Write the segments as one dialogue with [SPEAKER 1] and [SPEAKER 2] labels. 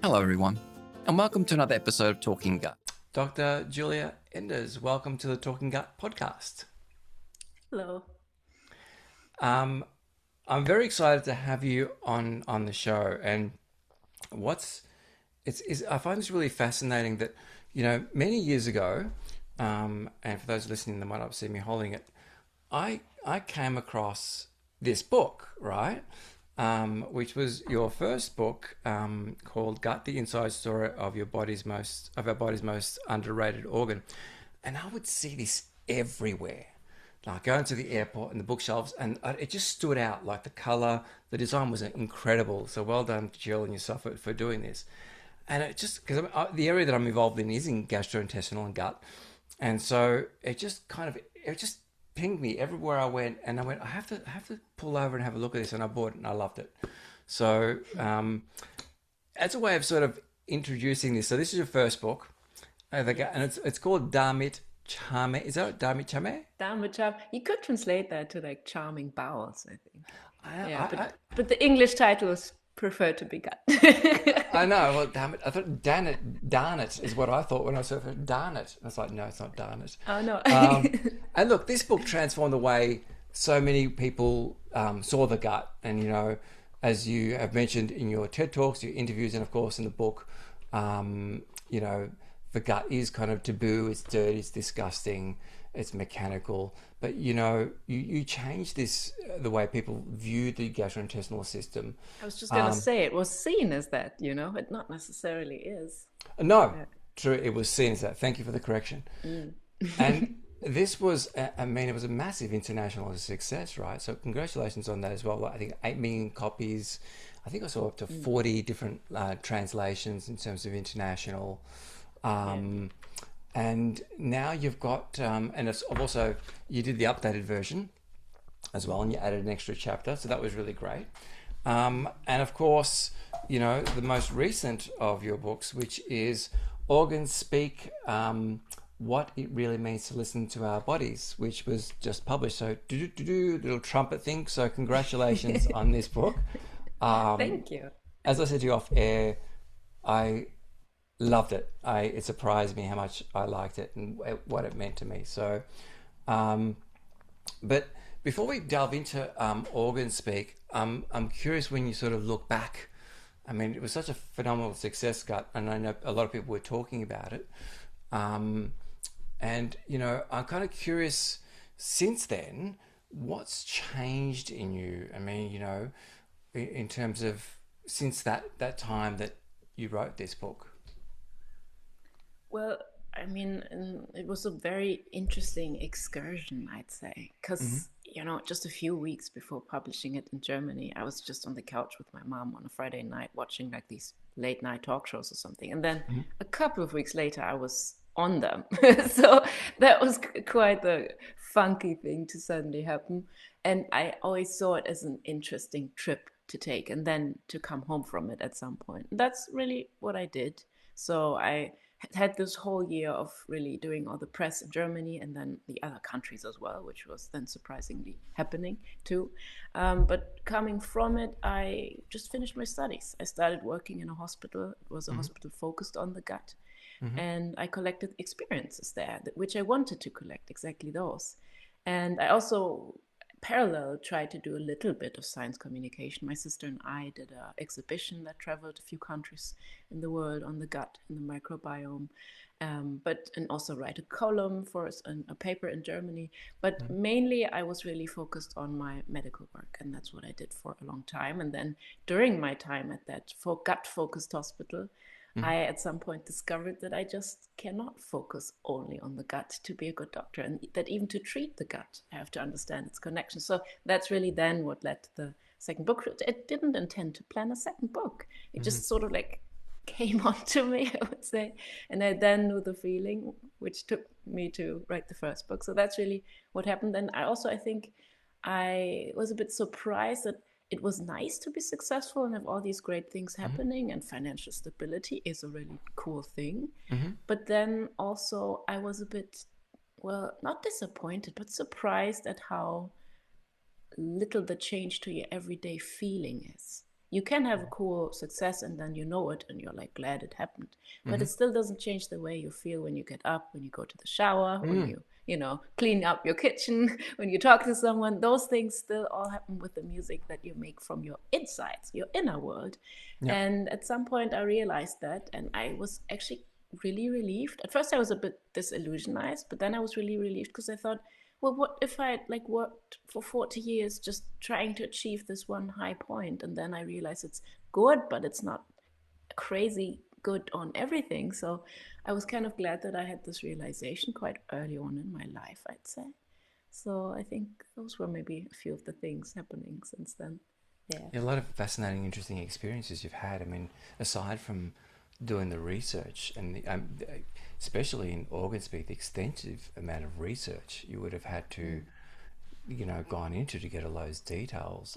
[SPEAKER 1] Hello, everyone, and welcome to another episode of Talking Gut.
[SPEAKER 2] Dr. Giulia Enders, welcome to the Talking Gut podcast.
[SPEAKER 3] Hello.
[SPEAKER 2] I'm very excited to have you on the show, and I find this really fascinating that many years ago, and for those listening that might not see me holding it, I came across this book, right? Which was your first book, called "Gut: The Inside Story of Our body's most underrated organ," and I would see this everywhere. Like going to the airport and the bookshelves, and it just stood out. Like the color, the design was incredible. So well done, Jill, and yourself for doing this. And it just because the area that I'm involved in is in gastrointestinal and gut, and so it just pinged me everywhere I went, and I went, I have to pull over and have a look at this, and I bought it, and I loved it. So as a way of sort of introducing this, so this is your first book, and it's called Damit Chame. Is that Damit Chame?
[SPEAKER 3] Damit Chame. You could translate that to like charming bowels, I think. But the English title is preferred to be gut.
[SPEAKER 2] I know. Well, damn it. I thought darn it is what I thought when I said darn it. I was like, no, it's not darn it.
[SPEAKER 3] Oh, no.
[SPEAKER 2] And look, this book transformed the way so many people saw the gut. And, as you have mentioned in your TED Talks, your interviews, and of course in the book, the gut is kind of taboo. It's dirty. It's disgusting. It's mechanical. But, you changed this, the way people view the gastrointestinal system.
[SPEAKER 3] I was just going to say, it was seen as that, it not necessarily is.
[SPEAKER 2] No, true. It was seen as that. Thank you for the correction. And this was, it was a massive international success, right? So congratulations on that as well. I think 8 million copies. I think I saw up to 40 different translations in terms of international. And now you've got, and it's also, you did the updated version as well, and you added an extra chapter. So that was really great. And of course, the most recent of your books, which is Organs Speak, What It Really Means to Listen to Our Bodies, which was just published. So little trumpet thing. So congratulations on this book.
[SPEAKER 3] Thank you.
[SPEAKER 2] As I said to you off air, I loved it. It surprised me how much I liked it and what it meant to me. So, but before we delve into Organ Speak, I'm curious when you sort of look back. I mean, it was such a phenomenal success, Gut, and I know a lot of people were talking about it. And I'm kind of curious. Since then, what's changed in you? I mean, in terms of since that time that you wrote this book.
[SPEAKER 3] Well, I mean, it was a very interesting excursion, I'd say, because, just a few weeks before publishing it in Germany, I was just on the couch with my mom on a Friday night watching like these late night talk shows or something. And then a couple of weeks later, I was on them. So that was quite a funky thing to suddenly happen. And I always saw it as an interesting trip to take and then to come home from it at some point. And that's really what I did. So I had this whole year of really doing all the press in Germany and then the other countries as well, which was then surprisingly happening too. But coming from it, I just finished my studies. I started working in a hospital. It was a hospital focused on the gut. And I collected experiences there, which I wanted to collect, exactly those. And I also parallel tried to do a little bit of science communication. My sister and I did an exhibition that traveled a few countries in the world on the gut and the microbiome, and also write a column for a paper in Germany. But mainly I was really focused on my medical work, and that's what I did for a long time. And then during my time at that gut-focused hospital, I at some point discovered that I just cannot focus only on the gut to be a good doctor, and that even to treat the gut, I have to understand its connection. So that's really then what led to the second book. I didn't intend to plan a second book. It just sort of like came onto me, I would say. And I then knew the feeling, which took me to write the first book. So that's really what happened. And I think I was a bit surprised that it was nice to be successful and have all these great things happening, and financial stability is a really cool thing. But then also I was a bit, not disappointed, but surprised at how little the change to your everyday feeling is. You can have a cool success and then you know it and you're like glad it happened. But it still doesn't change the way you feel when you get up, when you go to the shower, when you clean up your kitchen, when you talk to someone. Those things still all happen with the music that you make from your insides, your inner world.
[SPEAKER 2] Yeah.
[SPEAKER 3] And at some point I realized that, and I was actually really relieved. At first I was a bit disillusionized, but then I was really relieved because I thought, well, what if I like worked for 40 years just trying to achieve this one high point, and then I realized it's good, but it's not crazy good on everything. So I was kind of glad that I had this realization quite early on in my life, I'd say. So I think those were maybe a few of the things happening since then. Yeah.
[SPEAKER 2] A lot of fascinating, interesting experiences you've had. I mean, aside from doing the research and especially in organ speak, the extensive amount of research you would have had to, gone into to get all those details.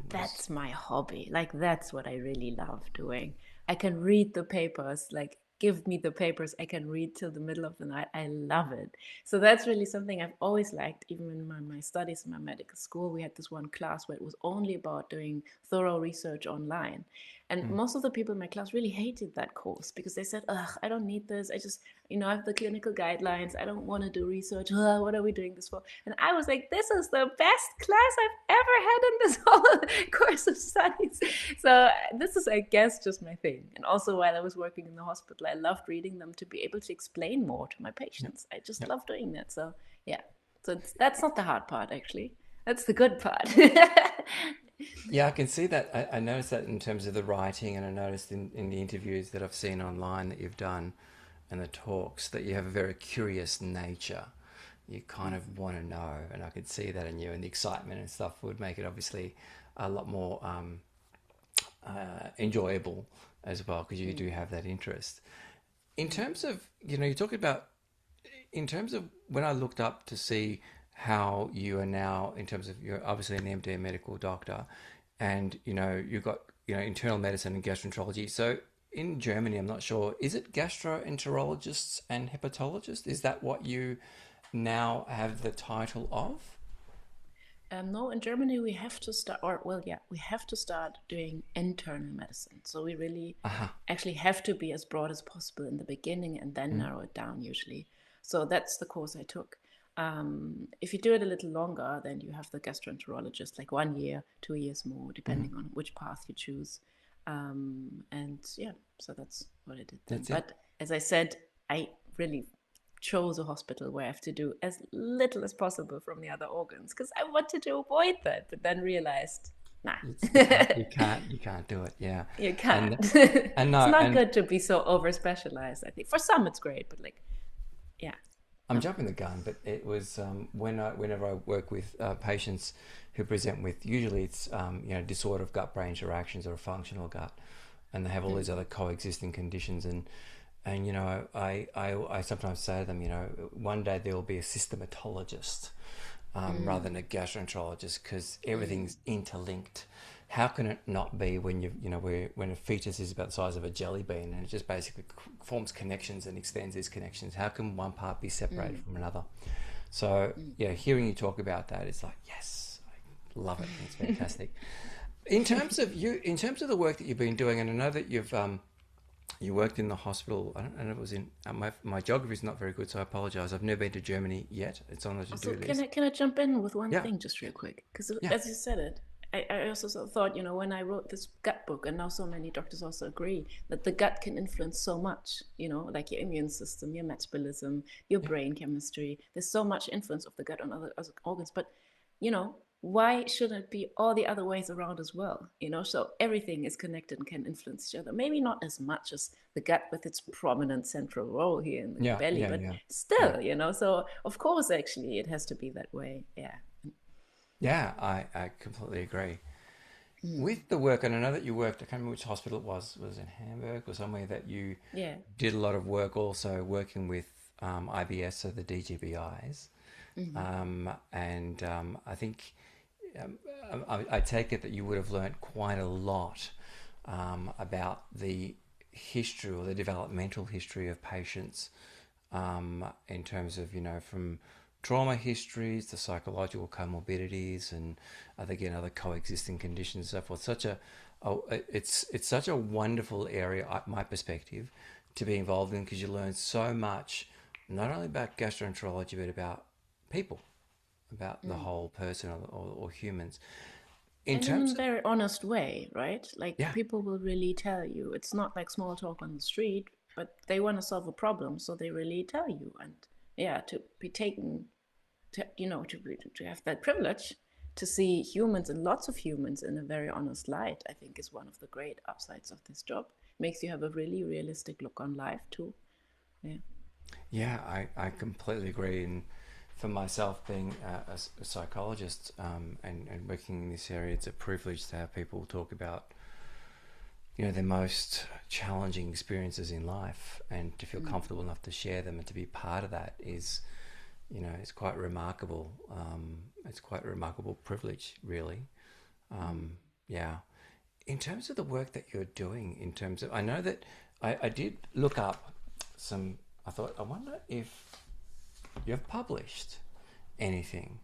[SPEAKER 3] That's my hobby. Like, that's what I really love doing. I can read the papers, like, give me the papers. I can read till the middle of the night. I love it. So that's really something I've always liked. Even in my studies in my medical school, we had this one class where it was only about doing thorough research online. And most of the people in my class really hated that course because they said, ugh, I don't need this. I just, I have the clinical guidelines. I don't want to do research. Ugh, what are we doing this for? And I was like, this is the best class I've ever had in this whole course of studies. So this is, I guess, just my thing. And also while I was working in the hospital, I loved reading them to be able to explain more to my patients. I just love doing that. So yeah, so that's not the hard part, actually. That's the good part.
[SPEAKER 2] Yeah, I can see that. I noticed that in terms of the writing, and I noticed in the interviews that I've seen online that you've done and the talks that you have a very curious nature. You kind of want to know, and I could see that in you, and the excitement and stuff would make it obviously a lot more enjoyable as well because you do have that interest. In terms of, you talk about, in terms of when I looked up to see how you are now, in terms of you're obviously an MD medical doctor, and you've got internal medicine and gastroenterology. So in Germany, I'm not sure, is it gastroenterologists and hepatologists? Is that what you now have the title of?
[SPEAKER 3] No, in Germany we have to start, or well, yeah, we have to start doing internal medicine. So we really actually have to be as broad as possible in the beginning and then narrow it down usually. So that's the course I took. If you do it a little longer, then you have the gastroenterologist, like 1 year, 2 years more, depending on which path you choose. And yeah, so that's what I did then. But as I said, I really chose a hospital where I have to do as little as possible from the other organs because I wanted to avoid that, but then realized, nah.
[SPEAKER 2] You can't do it. Yeah,
[SPEAKER 3] You can't.
[SPEAKER 2] And no,
[SPEAKER 3] it's not
[SPEAKER 2] and
[SPEAKER 3] good to be so over specialized. I think for some it's great, but like, yeah.
[SPEAKER 2] I'm jumping the gun, but it was whenever I work with patients who present with, usually it's disorder of gut-brain interactions or a functional gut, and they have all these other coexisting conditions, and I sometimes say to them, one day there will be a systematologist rather than a gastroenterologist because everything's interlinked. How can it not be when when a fetus is about the size of a jelly bean and it just basically forms connections and extends these connections? How can one part be separated from another? So hearing you talk about that, it's like, yes, I love it. It's fantastic. In terms of the work that you've been doing, and I know that you worked in the hospital. I don't know if it was in my geography is not very good, so I apologize. I've never been to Germany yet. It's on the to-do list.
[SPEAKER 3] Can I jump in with one thing just real quick? Because as you said it, I also sort of thought, when I wrote this gut book, and now so many doctors also agree that the gut can influence so much, like your immune system, your metabolism, your brain chemistry. There's so much influence of the gut on other organs. But, why shouldn't it be all the other ways around as well? So everything is connected and can influence each other. Maybe not as much as the gut with its prominent central role here in the belly, but still, So of course, actually, it has to be that way. Yeah.
[SPEAKER 2] Yeah, I completely agree. With the work, and I know that you worked, I can't remember which hospital it was it in Hamburg or somewhere that you did a lot of work also working with IBS, so the DGBIs. I think I take it that you would have learnt quite a lot about the history or the developmental history of patients in terms of, from trauma histories, the psychological comorbidities, and again other coexisting conditions and so forth. Such a oh, it's such a wonderful area, my perspective, to be involved in because you learn so much, not only about gastroenterology but about people, about the
[SPEAKER 3] Mm.
[SPEAKER 2] whole person or humans. In
[SPEAKER 3] And in a
[SPEAKER 2] terms of
[SPEAKER 3] very honest way, right? Like
[SPEAKER 2] yeah,
[SPEAKER 3] people will really tell you. It's not like small talk on the street, but they want to solve a problem, so they really tell you. And yeah, to be taken, to have that privilege to see humans and lots of humans in a very honest light, I think is one of the great upsides of this job. Makes you have a really realistic look on life too. Yeah.
[SPEAKER 2] yeah, I completely agree. And for myself, being a psychologist and working in this area, it's a privilege to have people talk about their most challenging experiences in life and to feel
[SPEAKER 3] Mm.
[SPEAKER 2] comfortable enough to share them and to be part of that is it's quite remarkable. It's quite a remarkable privilege, really.
[SPEAKER 3] Mm.
[SPEAKER 2] Yeah. In terms of the work that you're doing, in terms of, I know that I did look up some, I thought, I wonder if you've published anything.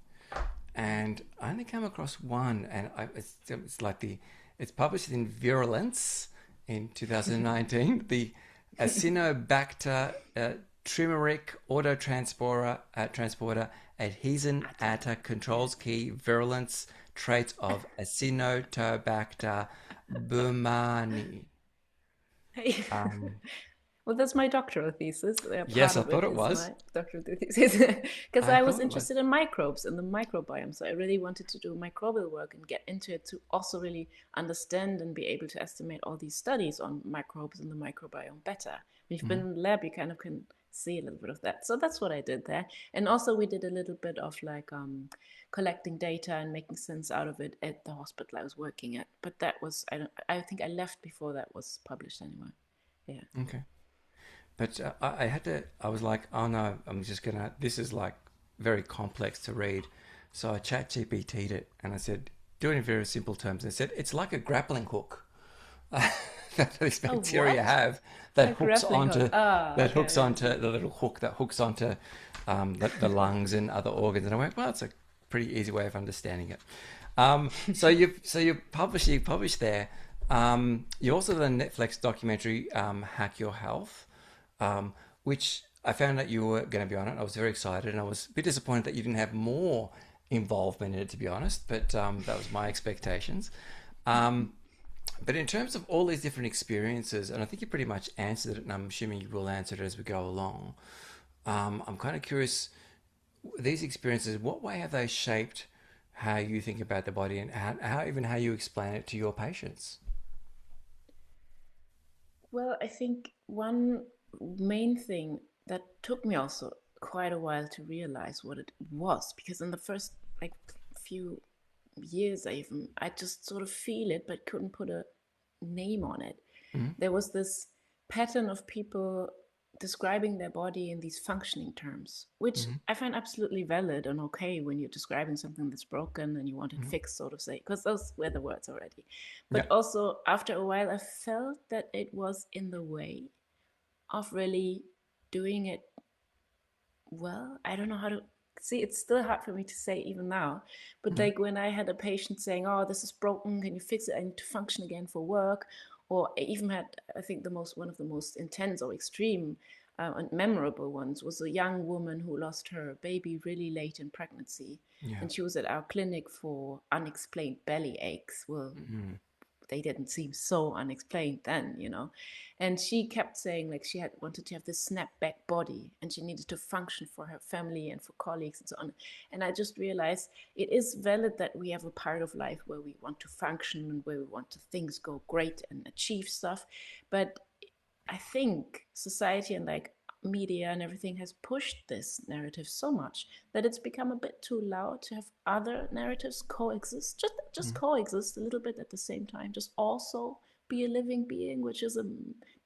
[SPEAKER 2] And I only came across one, and it's like it's published in Virulence in 2019, the Acinetobacter trimeric transporter adhesion atta controls key virulence traits of Acinetobacter baumannii. Um,
[SPEAKER 3] Well, that's my doctoral thesis. Part
[SPEAKER 2] yes, I
[SPEAKER 3] of it
[SPEAKER 2] thought it
[SPEAKER 3] is
[SPEAKER 2] was.
[SPEAKER 3] my doctoral thesis because
[SPEAKER 2] I
[SPEAKER 3] I was
[SPEAKER 2] thought it was.
[SPEAKER 3] interested in microbes and the microbiome. So I really wanted to do microbial work and get into it to also really understand and be able to estimate all these studies on microbes and the microbiome better. When you've been
[SPEAKER 2] Mhm.
[SPEAKER 3] in the lab, you kind of can see a little bit of that. So that's what I did there. And also we did a little bit of like collecting data and making sense out of it at the hospital I was working at. But that was I think I left before that was published anyway. Yeah.
[SPEAKER 2] Okay. But I had to, I was like, oh no, I'm just gonna, this is like very complex to read. So I chat GPT'd it and I said, do it in very simple terms. And it said, it's like a grappling hook that these
[SPEAKER 3] Oh,
[SPEAKER 2] bacteria
[SPEAKER 3] what?
[SPEAKER 2] have that
[SPEAKER 3] A
[SPEAKER 2] hooks
[SPEAKER 3] grappling hook.
[SPEAKER 2] onto,
[SPEAKER 3] Ah,
[SPEAKER 2] that
[SPEAKER 3] okay,
[SPEAKER 2] hooks
[SPEAKER 3] yeah.
[SPEAKER 2] onto the little hook that hooks onto the lungs and other organs. And I went, well, it's a pretty easy way of understanding it. You published there. You also did a Netflix documentary, Hack Your Health, which I found out you were going to be on it. I was very excited, and I was a bit disappointed that you didn't have more involvement in it, to be honest. But that was my expectations. Um, but in terms of all these different experiences, and I think you pretty much answered it, and I'm assuming you will answer it as we go along. I'm kind of curious. These experiences, what way have they shaped how you think about the body, and how you explain it to your patients?
[SPEAKER 3] Well, I think one main thing that took me also quite a while to realize what it was, because in the first like few years, I just sort of feel it, but couldn't put a name on it.
[SPEAKER 2] Mm-hmm.
[SPEAKER 3] There was this pattern of people describing their body in these functioning terms, which
[SPEAKER 2] Mm-hmm.
[SPEAKER 3] I find absolutely valid and okay when you're describing something that's broken and you want it
[SPEAKER 2] Mm-hmm.
[SPEAKER 3] fixed, so to say, because those were the words already.
[SPEAKER 2] Yeah.
[SPEAKER 3] But also, after a while, I felt that it was in the way of really doing it well. I don't know how to see, it's still hard for me to say even now, but
[SPEAKER 2] Mm-hmm.
[SPEAKER 3] like when I had a patient saying, oh, this is broken, can you fix it, I need to function again for work. Or I even had, I think the most one of the most intense or extreme and memorable ones was a young woman who lost her baby really late in pregnancy,
[SPEAKER 2] Yeah.
[SPEAKER 3] and she was at our clinic for unexplained belly aches. Well,
[SPEAKER 2] Mm-hmm.
[SPEAKER 3] they didn't seem so unexplained then. And she kept saying like she had wanted to have this snapback body and she needed to function for her family and for colleagues and so on. And I just realized it is valid that we have a part of life where we want to function and where we want to things go great and achieve stuff. But I think society and like media and everything has pushed this narrative so much that it's become a bit too loud to have other narratives coexist, just coexist a little bit at the same time, just also be a living being, which is a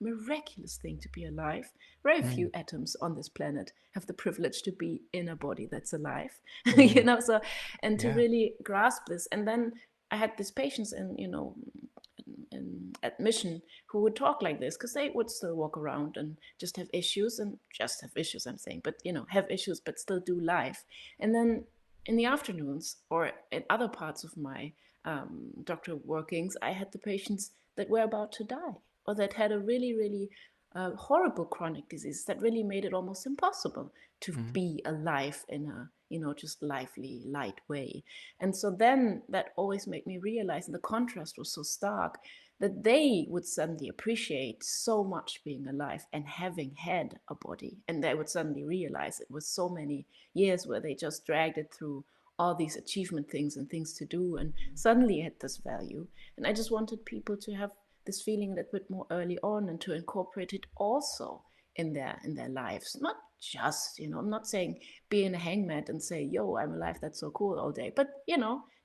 [SPEAKER 3] miraculous thing to be alive. Very
[SPEAKER 2] Mm-hmm.
[SPEAKER 3] few atoms on this planet have the privilege to be in a body that's alive.
[SPEAKER 2] Mm-hmm.
[SPEAKER 3] So and to
[SPEAKER 2] Yeah.
[SPEAKER 3] really grasp this. And then I had these patients in admission who would talk like this because they would still walk around and just have issues, I'm saying, but have issues but still do life. And then in the afternoons or in other parts of my doctor workings, I had the patients that were about to die or that had a really, really horrible chronic disease that really made it almost impossible to be alive in a, just lively, light way. And so then that always made me realize, and the contrast was so stark, that they would suddenly appreciate so much being alive and having had a body. And they would suddenly realize it was so many years where they just dragged it through all these achievement things and things to do, and suddenly it had this value. And I just wanted people to have this feeling a little bit more early on and to incorporate it also in their lives. Not just, I'm not saying be in a hangmat and say, yo, I'm alive, that's so cool all day. But,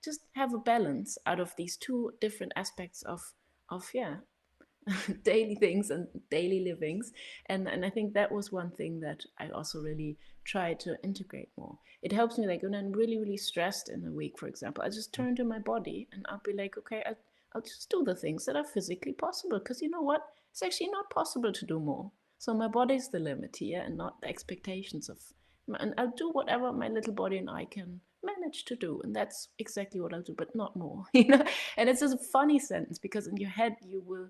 [SPEAKER 3] just have a balance out of these two different aspects of daily things and daily livings. And I think that was one thing that I also really try to integrate more. It helps me, like when I'm really, really stressed in a week, for example, I just turn to my body and I'll be like, okay, I'll just do the things that are physically possible, because you know what? It's actually not possible to do more. So my body's the limit here and not the expectations of, and I'll do whatever my little body and I can manage to do. And that's exactly what I'll do, but not more, And it's just a funny sentence, because in your head, you will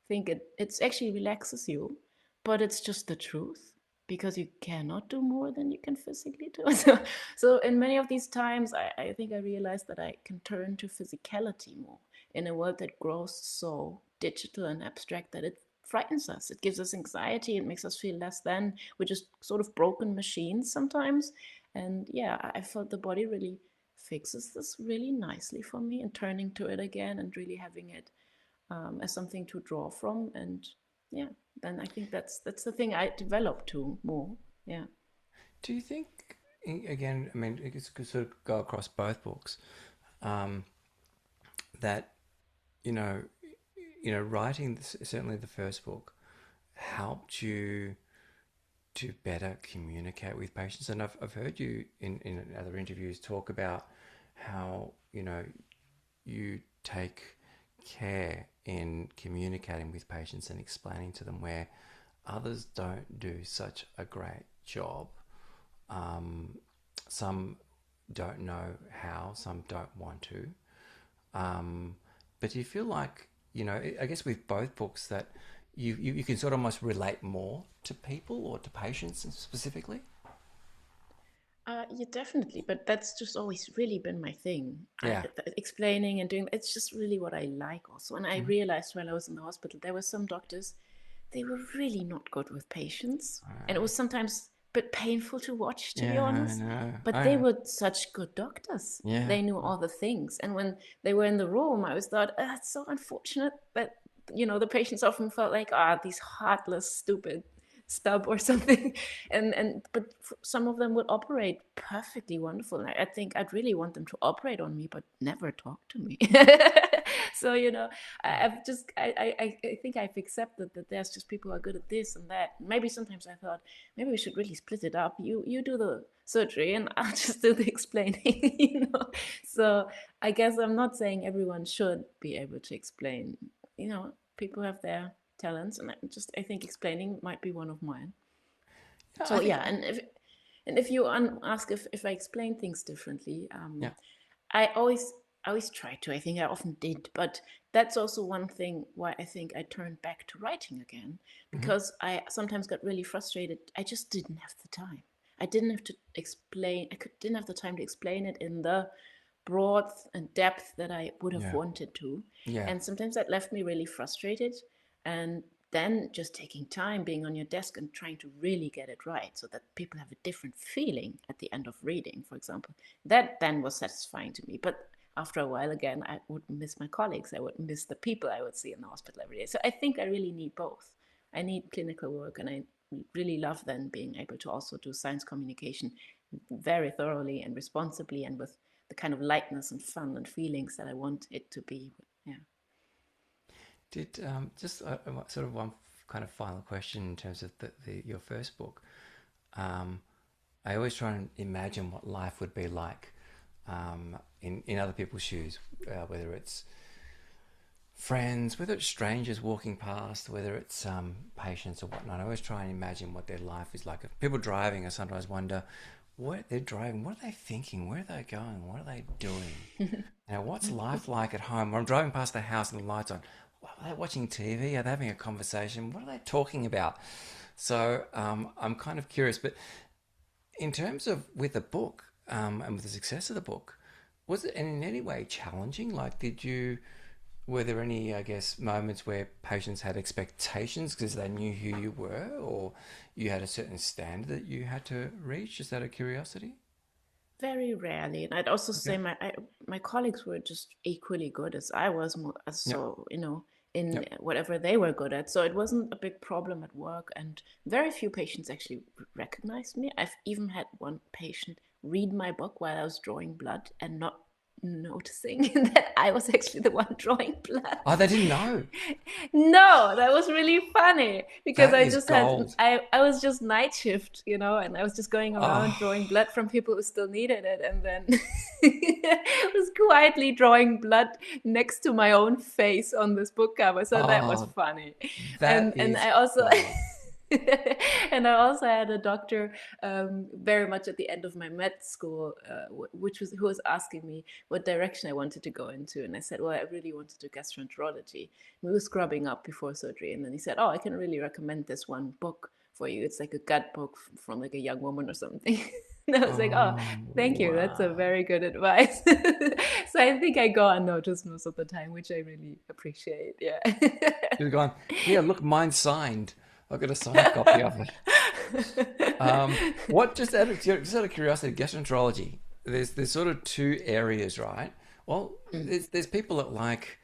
[SPEAKER 3] think it's actually relaxes you, but it's just the truth, because you cannot do more than you can physically do. So in many of these times, I think I realized that I can turn to physicality more in a world that grows so digital and abstract that it frightens us. It gives us anxiety. It makes us feel less than. We're just sort of broken machines sometimes. And yeah, I felt the body really fixes this really nicely for me, and turning to it again and really having it as something to draw from. And yeah, then I think that's the thing I developed to more. Yeah.
[SPEAKER 2] Do you think, again, I mean, it could sort of go across both books, that, you know, writing certainly the first book helped you to better communicate with patients? And I've heard you in other interviews talk about how, you take care in communicating with patients and explaining to them where others don't do such a great job. Some don't know how, some don't want to. But do you feel like, I guess with both books, that you can sort of almost relate more to people or to patients specifically?
[SPEAKER 3] Yeah, definitely. But that's just always really been my thing.
[SPEAKER 2] Yeah.
[SPEAKER 3] Explaining and doing, it's just really what I like also. And I realized while I was in the hospital, there were some doctors, they were really not good with patients. And it was sometimes a bit painful to watch, to be honest.
[SPEAKER 2] I know.
[SPEAKER 3] But they were such good doctors.
[SPEAKER 2] Yeah.
[SPEAKER 3] They knew all the things. And when they were in the room, I always thought, it's so unfortunate that, the patients often felt like, these heartless, stupid stub or something. But some of them would operate perfectly wonderful. And I think I'd really want them to operate on me, but never talk to me. So, I think I've accepted that there's just people who are good at this and that. Maybe sometimes I thought, maybe we should really split it up. You do the surgery and I'll just do the explaining. So I guess I'm not saying everyone should be able to explain. People have their talents, and I think explaining might be one of mine. So yeah, and if you ask if I explain things differently, I always try to. I think I often did, but that's also one thing why I think I turned back to writing again, because I sometimes got really frustrated. I just didn't have the time. I didn't have to explain. Didn't have the time to explain it in the broad and depth that I would have wanted to.
[SPEAKER 2] Yeah.
[SPEAKER 3] And sometimes that left me really frustrated. And then just taking time, being on your desk and trying to really get it right so that people have a different feeling at the end of reading, for example, that then was satisfying to me. But after a while, again, I would miss my colleagues. I would miss the people I would see in the hospital every day. So I think I really need both. I need clinical work, and I really love then being able to also do science communication very thoroughly and responsibly, and with the kind of lightness and fun and feelings that I want it to be. Yeah.
[SPEAKER 2] Did just sort of one kind of final question in terms of your first book. I always try and imagine what life would be like in other people's shoes, whether it's friends, whether it's strangers walking past, whether it's patients or whatnot. I always try and imagine what their life is like. If people driving, I sometimes wonder what they're driving, what are they thinking, where are they going, what are they doing? What's life like at home? When I'm driving past the house and the lights on, are they watching TV? Are they having a conversation? What are they talking about? So I'm kind of curious. But in terms of with the book and with the success of the book, was it in any way challenging? Like, were there any, I guess, moments where patients had expectations because they knew who you were, or you had a certain standard that you had to reach, just out of curiosity?
[SPEAKER 3] Very rarely, and I'd also
[SPEAKER 2] Okay.
[SPEAKER 3] say my colleagues were just equally good as I was,
[SPEAKER 2] Yep.
[SPEAKER 3] so in
[SPEAKER 2] Yep.
[SPEAKER 3] whatever they were good at. So it wasn't a big problem at work, and very few patients actually recognized me. I've even had one patient read my book while I was drawing blood and not noticing that I was actually the one drawing blood.
[SPEAKER 2] Oh, they didn't know.
[SPEAKER 3] No, that was really funny because
[SPEAKER 2] That
[SPEAKER 3] I
[SPEAKER 2] is
[SPEAKER 3] just had
[SPEAKER 2] gold.
[SPEAKER 3] I was just night shift, and I was just going around drawing
[SPEAKER 2] Oh,
[SPEAKER 3] blood from people who still needed it, and then was quietly drawing blood next to my own face on this book cover. So that was
[SPEAKER 2] oh,
[SPEAKER 3] funny,
[SPEAKER 2] that
[SPEAKER 3] and
[SPEAKER 2] is
[SPEAKER 3] I also.
[SPEAKER 2] gold.
[SPEAKER 3] And I also had a doctor very much at the end of my med school, which was who was asking me what direction I wanted to go into, and I said, well, I really wanted to gastroenterology. We were scrubbing up before surgery, and then he said, oh, I can really recommend this one book for you. It's like a gut book from like a young woman or something. And I was like, oh,
[SPEAKER 2] Oh,
[SPEAKER 3] thank you, that's a
[SPEAKER 2] wow.
[SPEAKER 3] very good advice. So I think I go unnoticed most of the time, which I really appreciate. Yeah.
[SPEAKER 2] You've gone, here, look, mine's signed. I've got a signed copy of it. What just out of curiosity, gastroenterology. There's sort of two areas, right? Well,
[SPEAKER 3] Mm.
[SPEAKER 2] there's people that like,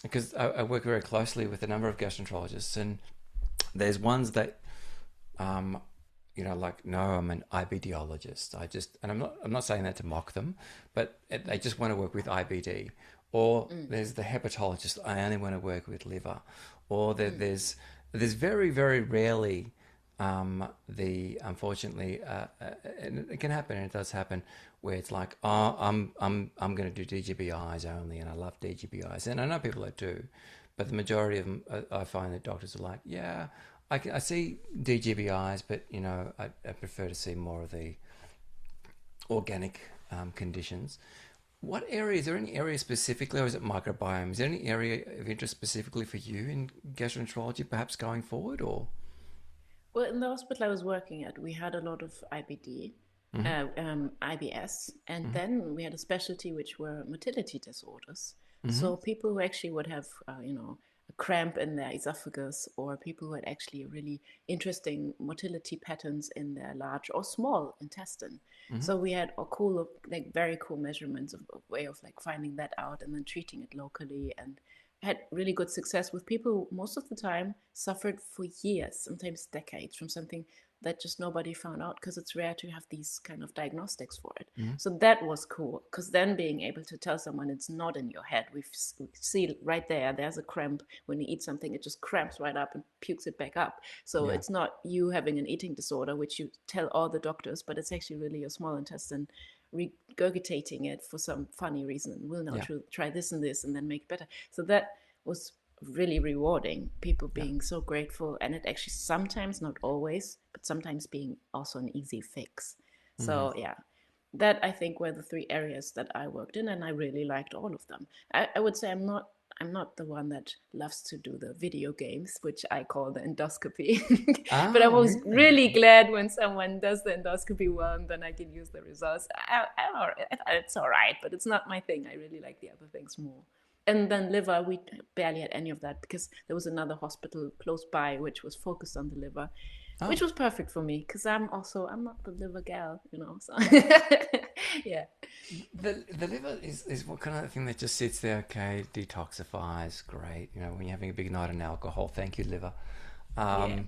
[SPEAKER 2] because I work very closely with a number of gastroenterologists, and there's ones that like, no, I'm an IBDologist. And I'm not saying that to mock them, but they just want to work with IBD. Or
[SPEAKER 3] Mm.
[SPEAKER 2] there's the hepatologist. I only want to work with liver. Or
[SPEAKER 3] Mm.
[SPEAKER 2] there's very, very rarely the unfortunately, and it can happen, and it does happen, where it's like, oh, I'm going to do DGBIs only, and I love DGBIs, and I know people that do, but the majority of them, I find that doctors are like, yeah, I see DGBIs, but I prefer to see more of the organic conditions. What area, is there any area specifically, or is it microbiome? Is there any area of interest specifically for you in gastroenterology, perhaps going forward, or?
[SPEAKER 3] Well, in the hospital I was working at, we had a lot of IBD,
[SPEAKER 2] Mm-hmm.
[SPEAKER 3] IBS, and
[SPEAKER 2] Mm-hmm.
[SPEAKER 3] then we had a specialty which were motility disorders.
[SPEAKER 2] Mm-hmm.
[SPEAKER 3] So people who actually would have, a cramp in their esophagus, or people who had actually really interesting motility patterns in their large or small intestine.
[SPEAKER 2] Mm-hmm.
[SPEAKER 3] So we had a cool, like very cool measurements of way of like finding that out and then treating it locally, and had really good success with people who most of the time suffered for years, sometimes decades, from something that just nobody found out because it's rare to have these kind of diagnostics for it.
[SPEAKER 2] Mm-hmm.
[SPEAKER 3] So that was cool because then being able to tell someone it's not in your head, we see right there's a cramp. When you eat something, it just cramps right up and pukes it back up. So
[SPEAKER 2] Yeah.
[SPEAKER 3] it's not you having an eating disorder, which you tell all the doctors, but it's actually really your small intestine regurgitating it for some funny reason. We'll now
[SPEAKER 2] Yeah.
[SPEAKER 3] try this and this and then make it better. So that was really rewarding, people
[SPEAKER 2] Yeah.
[SPEAKER 3] being so grateful, and it actually sometimes, not always, but sometimes being also an easy fix.
[SPEAKER 2] Mm-hmm.
[SPEAKER 3] So yeah, that I think were the three areas that I worked in, and I really liked all of them. I would say I'm not the one that loves to do the video games, which I call the endoscopy. But I'm
[SPEAKER 2] Ah,
[SPEAKER 3] always
[SPEAKER 2] really?
[SPEAKER 3] really glad when someone does the endoscopy well, and then I can use the results. It's all right, but it's not my thing. I really like the other things more. And then liver, we barely had any of that because there was another hospital close by which was focused on the liver,
[SPEAKER 2] Oh,
[SPEAKER 3] which was perfect for me because I'm not the liver gal. So yeah.
[SPEAKER 2] the liver is what kind of thing that just sits there, okay, detoxifies, great. When you're having a big night on alcohol, thank you, liver.
[SPEAKER 3] Yeah.
[SPEAKER 2] Um,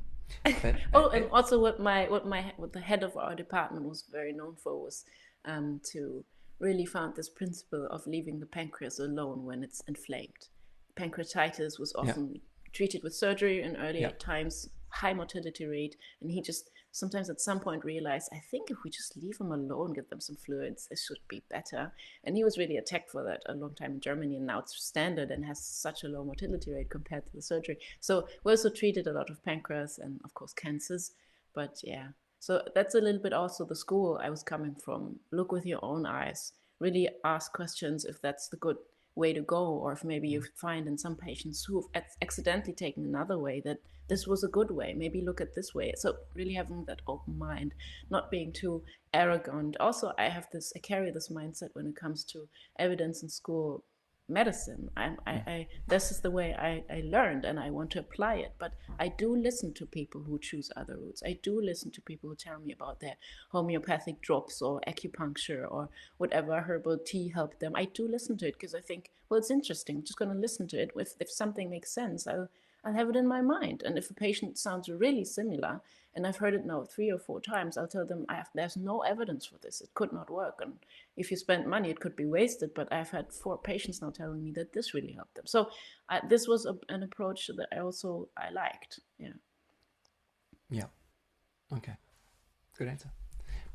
[SPEAKER 2] but
[SPEAKER 3] Oh, and also what the head of our department was very known for was to really found this principle of leaving the pancreas alone when it's inflamed. Pancreatitis was
[SPEAKER 2] yeah,
[SPEAKER 3] often treated with surgery in
[SPEAKER 2] yeah,
[SPEAKER 3] earlier times, high mortality rate, and he just sometimes at some point realized, I think if we just leave them alone, give them some fluids, it should be better. And he was really attacked for that a long time in Germany, and now it's standard and has such a low mortality rate compared to the surgery. So we also treated a lot of pancreas and of course cancers, but yeah. So that's a little bit also the school I was coming from. Look with your own eyes. Really ask questions if that's the good way to go, or if maybe you find in some patients who've accidentally taken another way that this was a good way. Maybe look at this way. So really having that open mind, not being too arrogant. Also, I carry this mindset when it comes to evidence in school medicine. This is the way I learned, and I want to apply it. But I do listen to people who choose other routes. I do listen to people who tell me about their homeopathic drops or acupuncture or whatever herbal tea helped them. I do listen to it because I think, well, it's interesting. I'm just going to listen to it. If something makes sense, I'll have it in my mind. And if a patient sounds really similar, and I've heard it now 3 or 4 times, I'll tell them there's no evidence for this. It could not work. And if you spend money, it could be wasted. But I've had 4 patients now telling me that this really helped them. So this was an approach that I liked. Yeah.
[SPEAKER 2] Yeah. Okay. Good answer.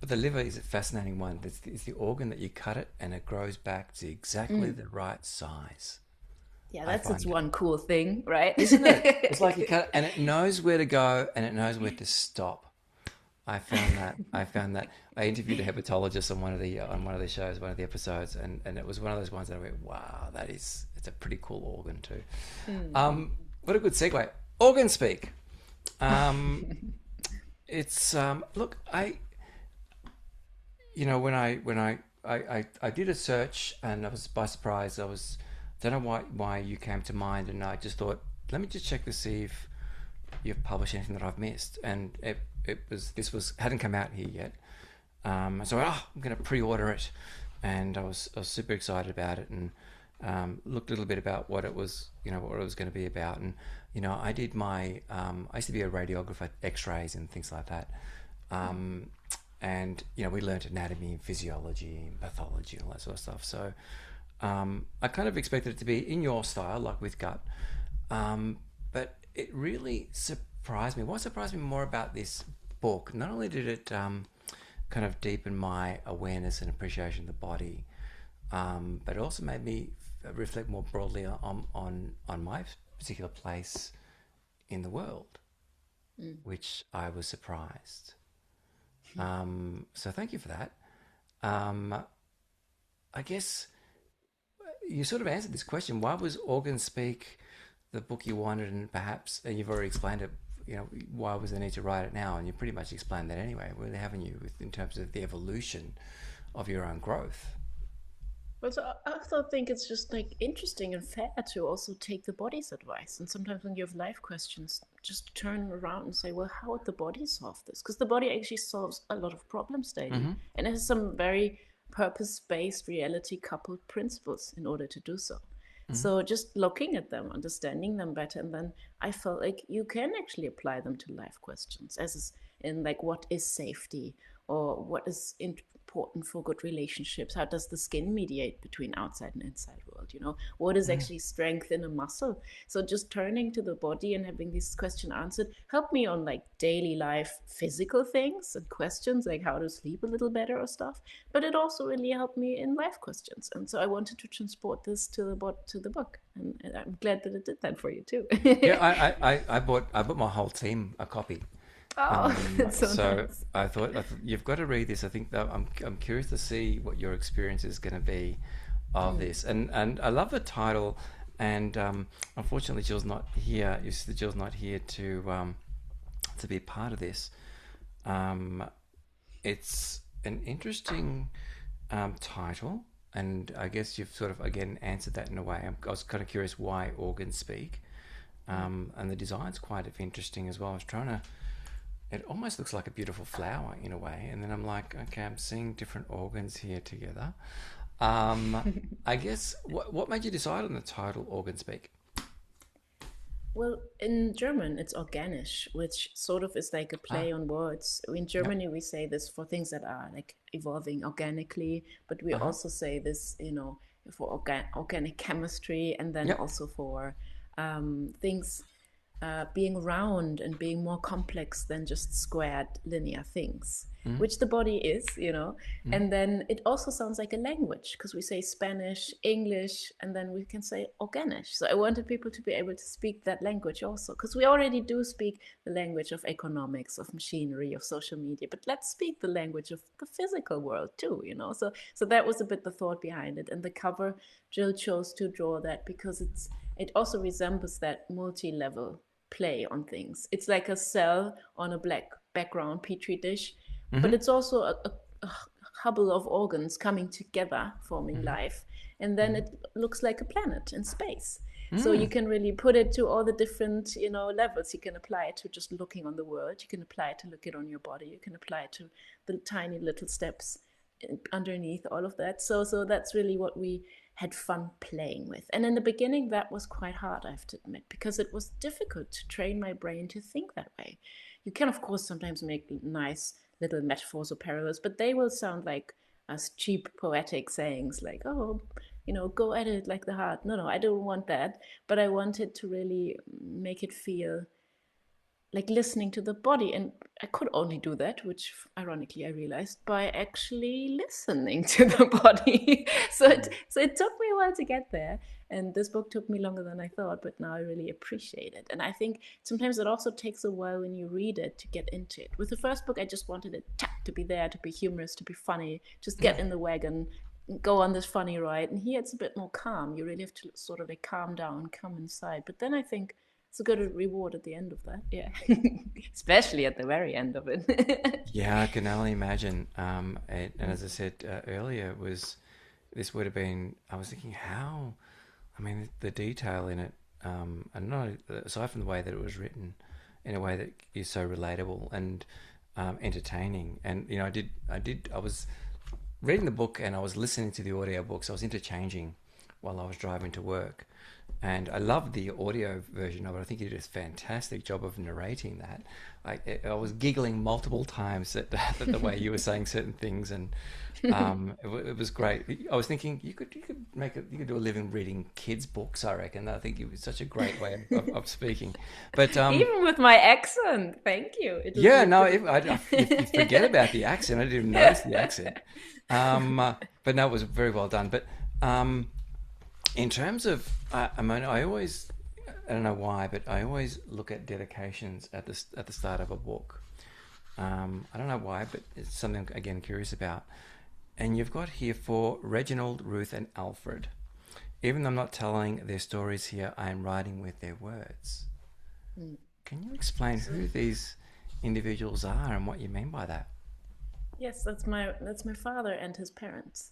[SPEAKER 2] But the liver is a fascinating one. It's the organ that you cut it and it grows back to exactly the right size.
[SPEAKER 3] Yeah, that's its one cool thing, right?
[SPEAKER 2] Isn't it? It's like you cut it and it knows where to go and it knows where to stop. I found that. I interviewed a hepatologist on one of the shows, one of the episodes, and it was one of those ones that I went, wow, it's a pretty cool organ too. What a good segue. Organ speak. It's look, when I did a search and I was by surprise. Don't know why you came to mind, and I just thought, let me just check to see if you've published anything that I've missed. And this hadn't come out here yet. So I'm going to pre-order it, and I was super excited about it, and looked a little bit about what it was, what it was going to be about. And I did I used to be a radiographer, X-rays and things like that. And we learned anatomy and physiology and pathology and all that sort of stuff. So I kind of expected it to be in your style, like with gut, but it really surprised me. What surprised me more about this book, not only did it kind of deepen my awareness and appreciation of the body, but it also made me reflect more broadly on my particular place in the world, which I was surprised. So thank you for that. I guess you sort of answered this question. Why was Organ Speak the book you wanted? And perhaps, and you've already explained it, why was the need to write it now? And you pretty much explained that anyway, really, haven't you, in terms of the evolution of your own growth?
[SPEAKER 3] But so I also think it's just like interesting and fair to also take the body's advice. And sometimes when you have life questions, just turn around and say, well, how would the body solve this? Because the body actually solves a lot of problems daily. And it has some very purpose-based, reality-coupled principles in order to do so. So just looking at them, understanding them better, and then I felt like you can actually apply them to life questions, as is in like, what is safety, or what is important for good relationships? How does the skin mediate between outside and inside world? What is actually strength in a muscle? So just turning to the body and having this question answered helped me on like daily life physical things and questions like how to sleep a little better or stuff. But it also really helped me in life questions. And so I wanted to transport this to the book, and I'm glad that it did that for you too.
[SPEAKER 2] Yeah, I bought my whole team a copy.
[SPEAKER 3] Oh, so
[SPEAKER 2] nice. I thought you've got to read this. I think that I'm curious to see what your experience is going to be of this. And I love the title. And unfortunately, Jill's not here. Your sister Jill's not here to be part of this. It's an interesting title, and I guess you've sort of again answered that in a way. I was kind of curious why organs speak, and the design's quite interesting as well. I was trying to. It almost looks like a beautiful flower in a way. And then I'm like, okay, I'm seeing different organs here together. I guess, what made you decide on the title Organ Speak?
[SPEAKER 3] Well, in German, it's organisch, which sort of is like a play on words. In Germany, we say this for things that are like evolving organically, but we also say this, for organic chemistry, and then also for things being round and being more complex than just squared linear things,
[SPEAKER 2] Mm.
[SPEAKER 3] which the body is, you know.
[SPEAKER 2] Mm.
[SPEAKER 3] And then it also sounds like a language, because we say Spanish, English, and then we can say Organish. So I wanted people to be able to speak that language also, because we already do speak the language of economics, of machinery, of social media, but let's speak the language of the physical world too, you know. So that was a bit the thought behind it. And the cover, Jill chose to draw that because it also resembles that multi-level play on things. It's like a cell on a black background petri dish, but it's also a hubble of organs coming together, forming life. And then it looks like a planet in space. So you can really put it to all the different, you know, levels. You can apply it to just looking on the world. You can apply it to look it on your body. You can apply it to the tiny little steps underneath all of that. So that's really what we had fun playing with. And in the beginning, that was quite hard, I have to admit, because it was difficult to train my brain to think that way. You can, of course, sometimes make nice little metaphors or parallels, but they will sound like as cheap poetic sayings like, oh, you know, go at it like the heart. No, I don't want that. But I wanted to really make it feel like listening to the body. And I could only do that, which ironically I realized, by actually listening to the body. So it took me a while to get there. And this book took me longer than I thought, but now I really appreciate it. And I think sometimes it also takes a while when you read it to get into it. With the first book, I just wanted it to be there, to be humorous, to be funny, just get in the wagon, go on this funny ride. And here it's a bit more calm. You really have to sort of like calm down, come inside. But then I think it's a good reward at the end of that. Yeah. Especially at the very end of it.
[SPEAKER 2] Yeah, I can only imagine. And as I said earlier, this would have been. I was thinking how. I mean, the detail in it, and not aside from the way that it was written, in a way that is so relatable and entertaining. And you know, I was reading the book and I was listening to the audio books. I was interchanging while I was driving to work. And I loved the audio version of it. I think you did a fantastic job of narrating that. I was giggling multiple times at the way you were saying certain things, and it was great. I was thinking you could do a living reading kids' books. I reckon. I think it was such a great way of speaking. But
[SPEAKER 3] even with my accent, thank you.
[SPEAKER 2] Yeah, no, you forget about the accent. I didn't even notice the accent. But no, it was very well done. But in terms of, I mean, I don't know why, but I always look at dedications at the start of a book. I don't know why, but it's something I'm, again, curious about. And you've got here for Reginald, Ruth, and Alfred. Even though I'm not telling their stories here, I am writing with their words. Can you explain who these individuals are and what you mean by that?
[SPEAKER 3] Yes, that's my father and his parents.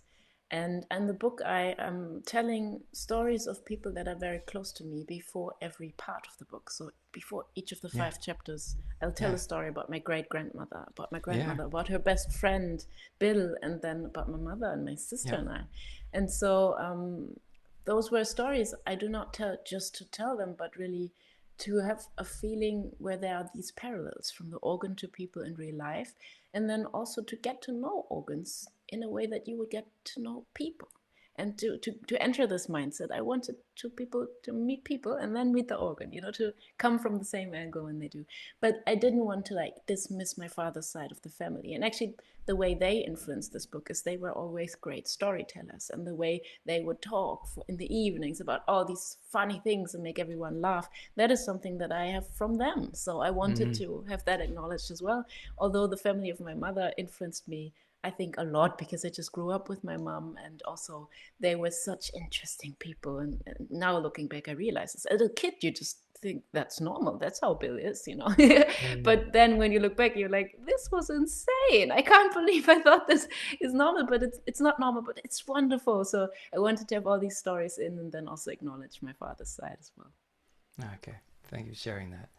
[SPEAKER 3] And the book, I am telling stories of people that are very close to me before every part of the book. So before each of the 5 chapters, I'll tell a story about my great-grandmother, about her best friend, Bill, and then about my mother and my sister and I. And so those were stories I do not tell just to tell them, but really to have a feeling where there are these parallels from the organ to people in real life, and then also to get to know organs in a way that you would get to know people. And to enter this mindset, I wanted people to meet people and then meet the organ, you know, to come from the same angle when they do. But I didn't want to like dismiss my father's side of the family. And actually, the way they influenced this book is they were always great storytellers, and the way they would talk in the evenings about all these funny things and make everyone laugh, that is something that I have from them. So I wanted to have that acknowledged as well. Although the family of my mother influenced me, I think, a lot, because I just grew up with my mom, and also they were such interesting people. And now looking back, I realize as a kid, you just think that's normal. That's how Bill is, you know. But then when you look back, you're like, this was insane. I can't believe I thought this is normal, but it's not normal, but it's wonderful. So I wanted to have all these stories in, and then also acknowledge my father's side as well.
[SPEAKER 2] Okay, thank you for sharing that.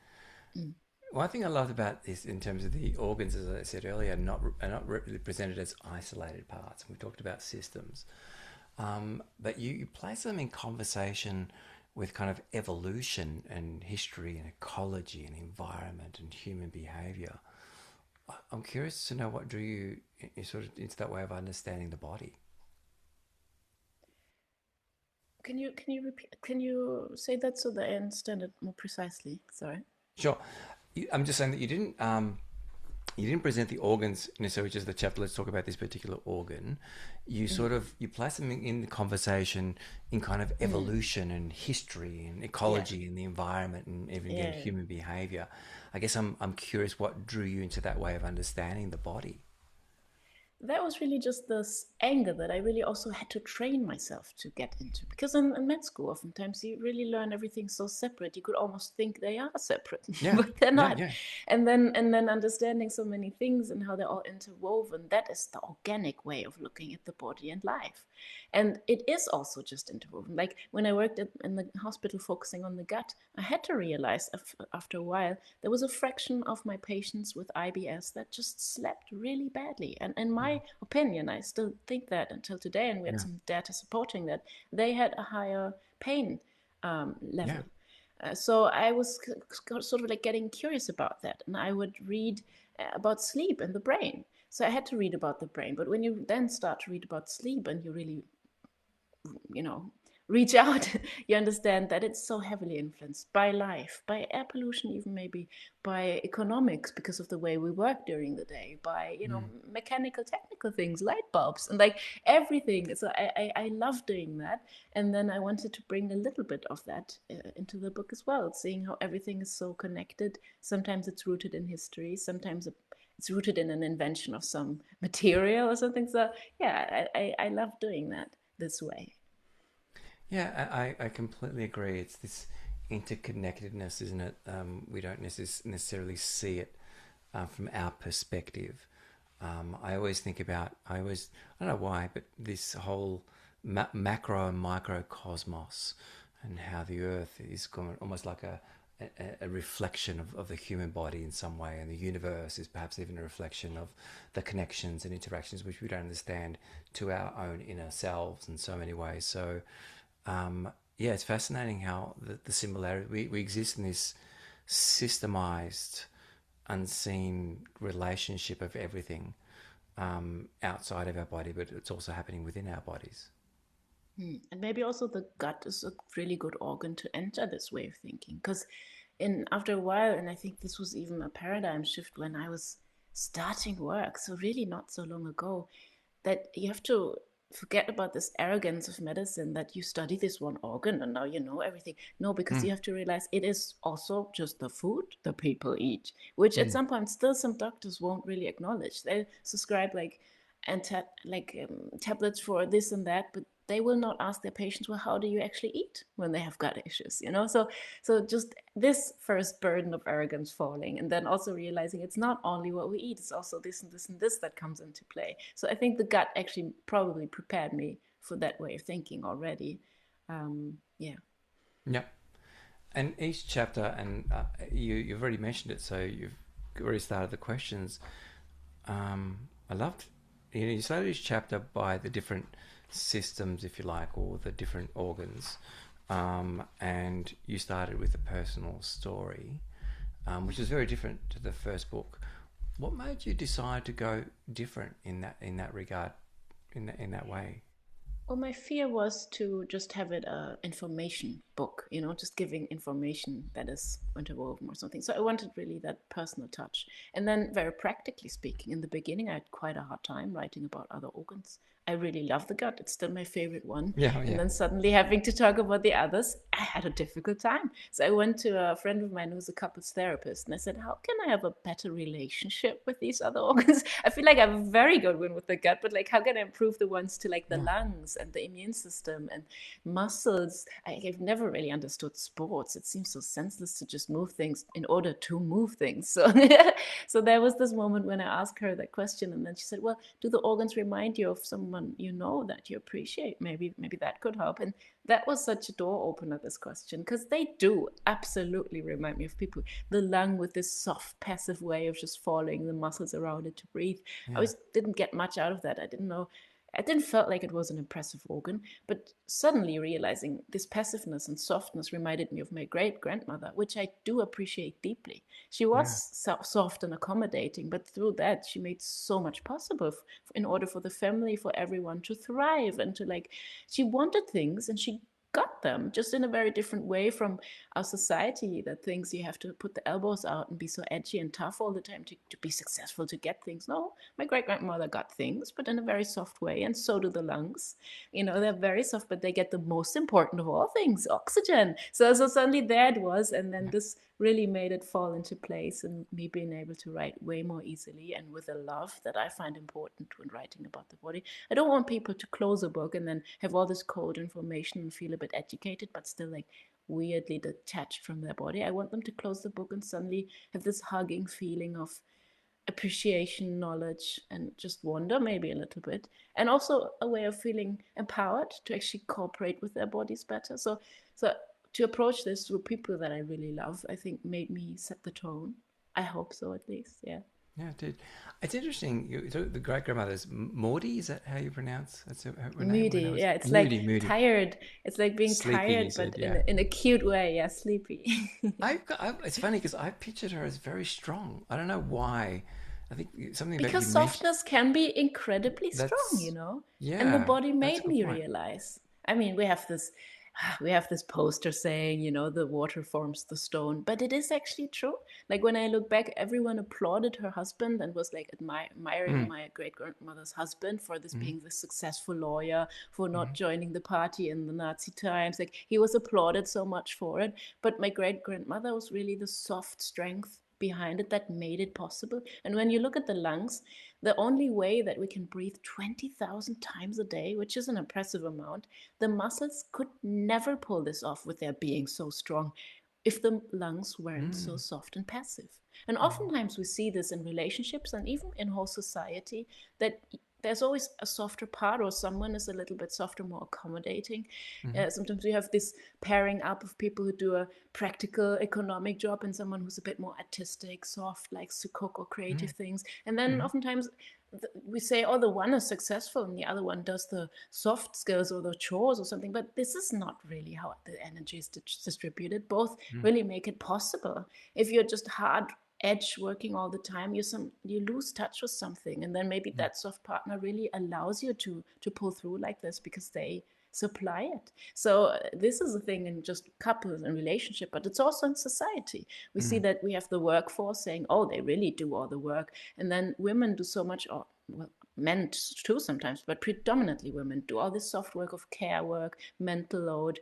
[SPEAKER 2] One thing I loved about this, in terms of the organs, as I said earlier, are not really presented as isolated parts. We talked about systems, but you place them in conversation with kind of evolution and history and ecology and environment and human behaviour. I'm curious to know, what drew you sort of into that way of understanding the body?
[SPEAKER 3] Can you say that so that I understand it more precisely? Sorry.
[SPEAKER 2] Sure. I'm just saying that you didn't present the organs necessarily just the chapter. Let's talk about this particular organ. You sort of you place them in the conversation in kind of evolution and history and
[SPEAKER 3] Yeah.
[SPEAKER 2] ecology and the environment and even again
[SPEAKER 3] Yeah.
[SPEAKER 2] human behavior. I guess I'm curious what drew you into that way of understanding the body.
[SPEAKER 3] That was really just this anger that I really also had to train myself to get into. Because in med school, oftentimes you really learn everything so separate. You could almost think they are separate,
[SPEAKER 2] Yeah,
[SPEAKER 3] but they're
[SPEAKER 2] yeah,
[SPEAKER 3] not.
[SPEAKER 2] yeah,
[SPEAKER 3] And then understanding so many things and how they're all interwoven, that is the organic way of looking at the body and life. And it is also just interwoven. Like when I worked in the hospital focusing on the gut, I had to realize after a while there was a fraction of my patients with IBS that just slept really badly. And in my opinion, I still think that until today, and we had
[SPEAKER 2] yeah,
[SPEAKER 3] some data supporting that, they had a higher pain
[SPEAKER 2] yeah,
[SPEAKER 3] level. So I was sort of like getting curious about that, and I would read about sleep and the brain. So I had to read about the brain. But when you then start to read about sleep and you really, you know, reach out, you understand that it's so heavily influenced by life, by air pollution, even maybe by economics because of the way we work during the day, by,
[SPEAKER 2] mm,
[SPEAKER 3] mechanical, technical things, light bulbs, and like everything. So I love doing that. And then I wanted to bring a little bit of that into the book as well, seeing how everything is so connected. Sometimes it's rooted in history, sometimes it's rooted in an invention of some material or something. So yeah, I love doing that this way.
[SPEAKER 2] yeah. I completely agree. It's this interconnectedness, isn't it? We don't necessarily see it from our perspective. I always think about, I don't know why, but this whole macro and microcosmos and how the earth is almost like a reflection of the human body in some way, and the universe is perhaps even a reflection of the connections and interactions which we don't understand to our own inner selves in so many ways. So, yeah, it's fascinating how the similarity, we exist in this systemized unseen relationship of everything outside of our body, but it's also happening within our bodies.
[SPEAKER 3] And maybe also the gut is a really good organ to enter this way of thinking. Because in after a while, and I think this was even a paradigm shift when I was starting work, so really not so long ago, that you have to forget about this arrogance of medicine that you study this one organ and now you know everything. No, because
[SPEAKER 2] Mm,
[SPEAKER 3] you have to realize it is also just the food the people eat, which at
[SPEAKER 2] mm,
[SPEAKER 3] some point still some doctors won't really acknowledge. They subscribe like tablets for this and that, but they will not ask their patients, well, how do you actually eat when they have gut issues, so just this first burden of arrogance falling, and then also realizing it's not only what we eat, it's also this and this and this that comes into play. So I think the gut actually probably prepared me for that way of thinking already. Yeah.
[SPEAKER 2] yeah. And each chapter, and you've already mentioned it, so you've already started the questions. I loved, you started each chapter by the different systems, if you like, or the different organs, and you started with a personal story, which is very different to the first book. What made you decide to go different in that regard, in that way?
[SPEAKER 3] Well, my fear was to just have it a information book, just giving information that is interwoven or something. So I wanted really that personal touch. And then, very practically speaking, in the beginning, I had quite a hard time writing about other organs. I really love the gut; it's still my favorite one.
[SPEAKER 2] Yeah,
[SPEAKER 3] And
[SPEAKER 2] yeah,
[SPEAKER 3] then suddenly having to talk about the others, I had a difficult time. So I went to a friend of mine who's a couples therapist, and I said, "How can I have a better relationship with these other organs? I feel like I have a very good one with the gut, but like, how can I improve the ones to like the
[SPEAKER 2] yeah,
[SPEAKER 3] lungs and the immune system and muscles? I've never really understood sports. It seems so senseless to just move things in order to move things. So, so there was this moment when I asked her that question, and then she said, "Well, do the organs remind you of someone you know that you appreciate? Maybe that could help." And that was such a door opener, this question, because they do absolutely remind me of people. The lung with this soft, passive way of just following the muscles around it to breathe. I
[SPEAKER 2] yeah,
[SPEAKER 3] always didn't get much out of that. I didn't felt like it was an impressive organ, but suddenly realizing this passiveness and softness reminded me of my great grandmother, which I do appreciate deeply. She was
[SPEAKER 2] yeah,
[SPEAKER 3] soft and accommodating, but through that, she made so much possible in order for the family, for everyone to thrive and to like, she wanted things and she got them, just in a very different way from our society that thinks you have to put the elbows out and be so edgy and tough all the time to be successful, to get things. No, my great grandmother got things, but in a very soft way, and so do the lungs. You know, they're very soft, but they get the most important of all things, oxygen. So suddenly there it was, and then this really made it fall into place, and me being able to write way more easily and with a love that I find important when writing about the body. I don't want people to close a book and then have all this cold information and feel a bit educated, but still like weirdly detached from their body. I want them to close the book and suddenly have this hugging feeling of appreciation, knowledge, and just wonder maybe a little bit. And also a way of feeling empowered to actually cooperate with their bodies better. So to approach this with people that I really love, I think made me set the tone. I hope so, at least. Yeah.
[SPEAKER 2] Yeah, it did. It's interesting. The great grandmother's Maudie. Is that how you pronounce? That's her name.
[SPEAKER 3] Moody. Yeah, it's
[SPEAKER 2] Moody,
[SPEAKER 3] like
[SPEAKER 2] Moody.
[SPEAKER 3] tired. It's like being
[SPEAKER 2] Sleepy, you
[SPEAKER 3] tired,
[SPEAKER 2] said,
[SPEAKER 3] but
[SPEAKER 2] yeah.
[SPEAKER 3] in a cute way. Yeah, sleepy.
[SPEAKER 2] It's funny because I pictured her as very strong. I don't know why. I think something about
[SPEAKER 3] Because
[SPEAKER 2] you mentioned.
[SPEAKER 3] softness can be incredibly strong,
[SPEAKER 2] That's
[SPEAKER 3] and the
[SPEAKER 2] yeah.
[SPEAKER 3] body
[SPEAKER 2] That's a
[SPEAKER 3] made
[SPEAKER 2] good
[SPEAKER 3] me
[SPEAKER 2] point.
[SPEAKER 3] realize. I mean, we have this poster saying, the water forms the stone, but it is actually true. Like when I look back, everyone applauded her husband and was like admiring
[SPEAKER 2] Mm,
[SPEAKER 3] my great grandmother's husband for this
[SPEAKER 2] mm,
[SPEAKER 3] being the successful lawyer, for not
[SPEAKER 2] mm,
[SPEAKER 3] joining the party in the Nazi times. Like he was applauded so much for it, but my great grandmother was really the soft strength behind it that made it possible. And when you look at the lungs, the only way that we can breathe 20,000 times a day, which is an impressive amount, the muscles could never pull this off with their being so strong if the lungs weren't so
[SPEAKER 2] mm,
[SPEAKER 3] soft and passive. And
[SPEAKER 2] mm,
[SPEAKER 3] oftentimes we see this in relationships and even in whole society, that there's always a softer part, or someone is a little bit softer, more accommodating.
[SPEAKER 2] mm,
[SPEAKER 3] Sometimes we have this pairing up of people who do a practical economic job and someone who's a bit more artistic, soft, likes to cook or creative
[SPEAKER 2] mm,
[SPEAKER 3] things. And then
[SPEAKER 2] mm,
[SPEAKER 3] oftentimes we say, oh, the one is successful and the other one does the soft skills or the chores or something. But this is not really how the energy is distributed. Both
[SPEAKER 2] mm,
[SPEAKER 3] really make it possible. If you're just hard edge working all the time, you lose touch with something, and then maybe
[SPEAKER 2] mm,
[SPEAKER 3] that soft partner really allows you to pull through like this because they supply it. So this is a thing in just couples and relationship, but it's also in society. We see
[SPEAKER 2] mm,
[SPEAKER 3] that we have the workforce saying, oh, they really do all the work, and then women do so much, or well, men too sometimes, but predominantly women do all this soft work of care work, mental load,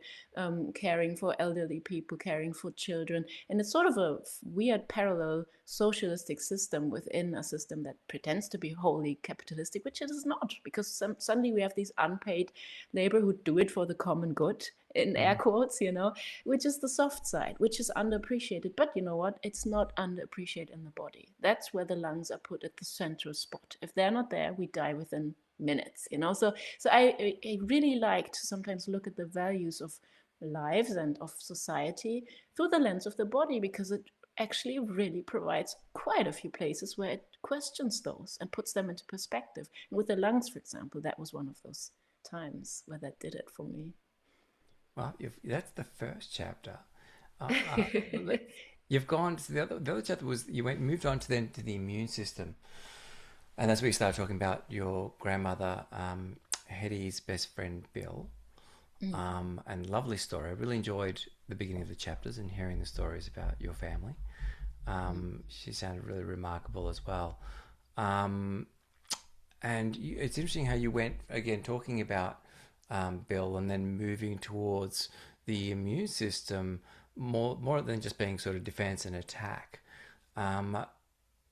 [SPEAKER 3] caring for elderly people, caring for children. And it's sort of a weird parallel socialistic system within a system that pretends to be wholly capitalistic, which it is not, because suddenly we have these unpaid labor who do it for the common good, in air
[SPEAKER 2] mm,
[SPEAKER 3] quotes, which is the soft side, which is underappreciated. But you know what? It's not underappreciated in the body. That's where the lungs are put at the central spot. If they're not there, we die within minutes. So I really like to sometimes look at the values of lives and of society through the lens of the body, because it actually really provides quite a few places where it questions those and puts them into perspective. And with the lungs, for example, that was one of those times where that did it for me.
[SPEAKER 2] well, that's the first chapter. Let's, you've gone to the other chapter was you moved on to the immune system, and that's where you started talking about your grandmother, Hetty's best friend Bill,
[SPEAKER 3] Mm.
[SPEAKER 2] and lovely story. I really enjoyed the beginning of the chapters and hearing the stories about your family.
[SPEAKER 3] Mm.
[SPEAKER 2] She sounded really remarkable as well. Um, and it's interesting how you went again talking about Bill and then moving towards the immune system more than just being sort of defense and attack. Um,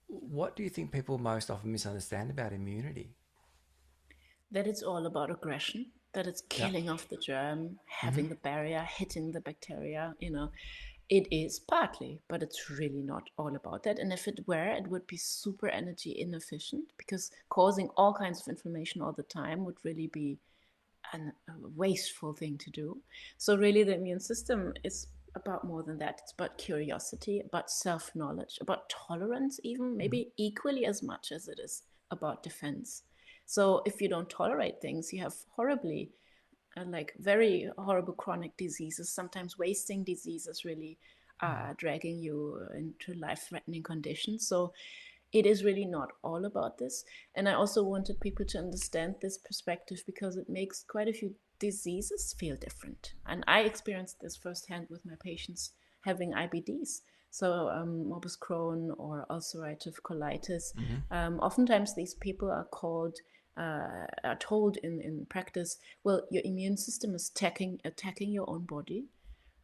[SPEAKER 2] what do you think people most often misunderstand about immunity?
[SPEAKER 3] That it's all about aggression, that it's
[SPEAKER 2] Yeah.
[SPEAKER 3] killing off the germ,
[SPEAKER 2] Mm-hmm.
[SPEAKER 3] having the barrier, hitting the bacteria. It is partly, but it's really not all about that. And if it were, it would be super energy inefficient, because causing all kinds of inflammation all the time would really be a wasteful thing to do. So really the immune system is about more than that. It's about curiosity, about self-knowledge, about tolerance, even
[SPEAKER 2] Mm-hmm.
[SPEAKER 3] maybe equally as much as it is about defense. So if you don't tolerate things, you have horribly like very horrible chronic diseases, sometimes wasting diseases, really dragging you into life-threatening conditions. So it is really not all about this. And I also wanted people to understand this perspective because it makes quite a few diseases feel different. And I experienced this firsthand with my patients having IBDs. So morbus Crohn or ulcerative colitis. Oftentimes these people are told in practice, well, your immune system is attacking your own body.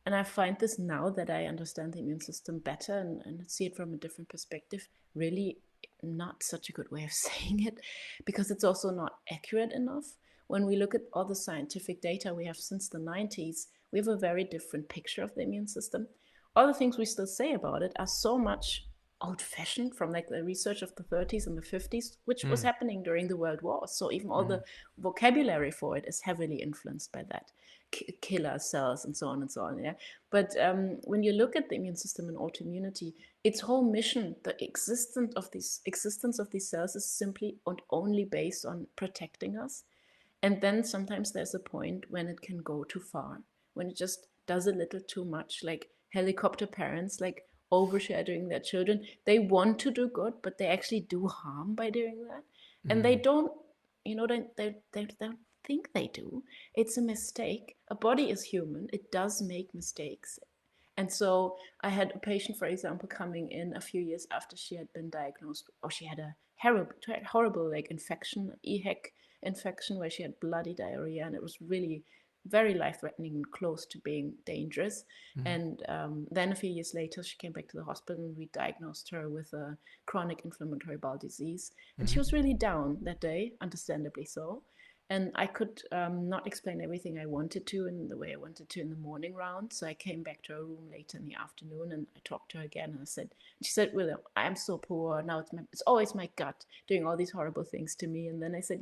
[SPEAKER 3] And I find this now that I understand the immune system better and see it from a different perspective, really not such a good way of saying it, because it's also not accurate enough. When we look at all the scientific data we have since the 90s, we have a very different picture of the immune system. All the things we still say about it are so much old-fashioned from like the research of the 30s and the 50s, which was happening during the World War. So even all the vocabulary for it is heavily influenced by that. Killer cells and so on and so on. Yeah, but when you look at the immune system and autoimmunity, its whole mission, the existence of these cells, is simply and only based on protecting us. And then sometimes there's a point when it can go too far, when it just does a little too much, like helicopter parents, like overshadowing their children. They want to do good, but they actually do harm by doing that. And they don't, they don't think they do. It's a mistake. A body is human. It does make mistakes. And so I had a patient, for example, coming in a few years after she had been diagnosed, or she had a horrible like infection, EHEC infection, where she had bloody diarrhea, and it was really very life-threatening and close to being dangerous. And then a few years later, she came back to the hospital, and we diagnosed her with a chronic inflammatory bowel disease. And she was really down that day, understandably so. And I could not explain everything I wanted to in the way I wanted to in the morning round. So I came back to her room later in the afternoon, and I talked to her again. And she said, William, I'm so poor. Now it's always my gut doing all these horrible things to me. And then I said,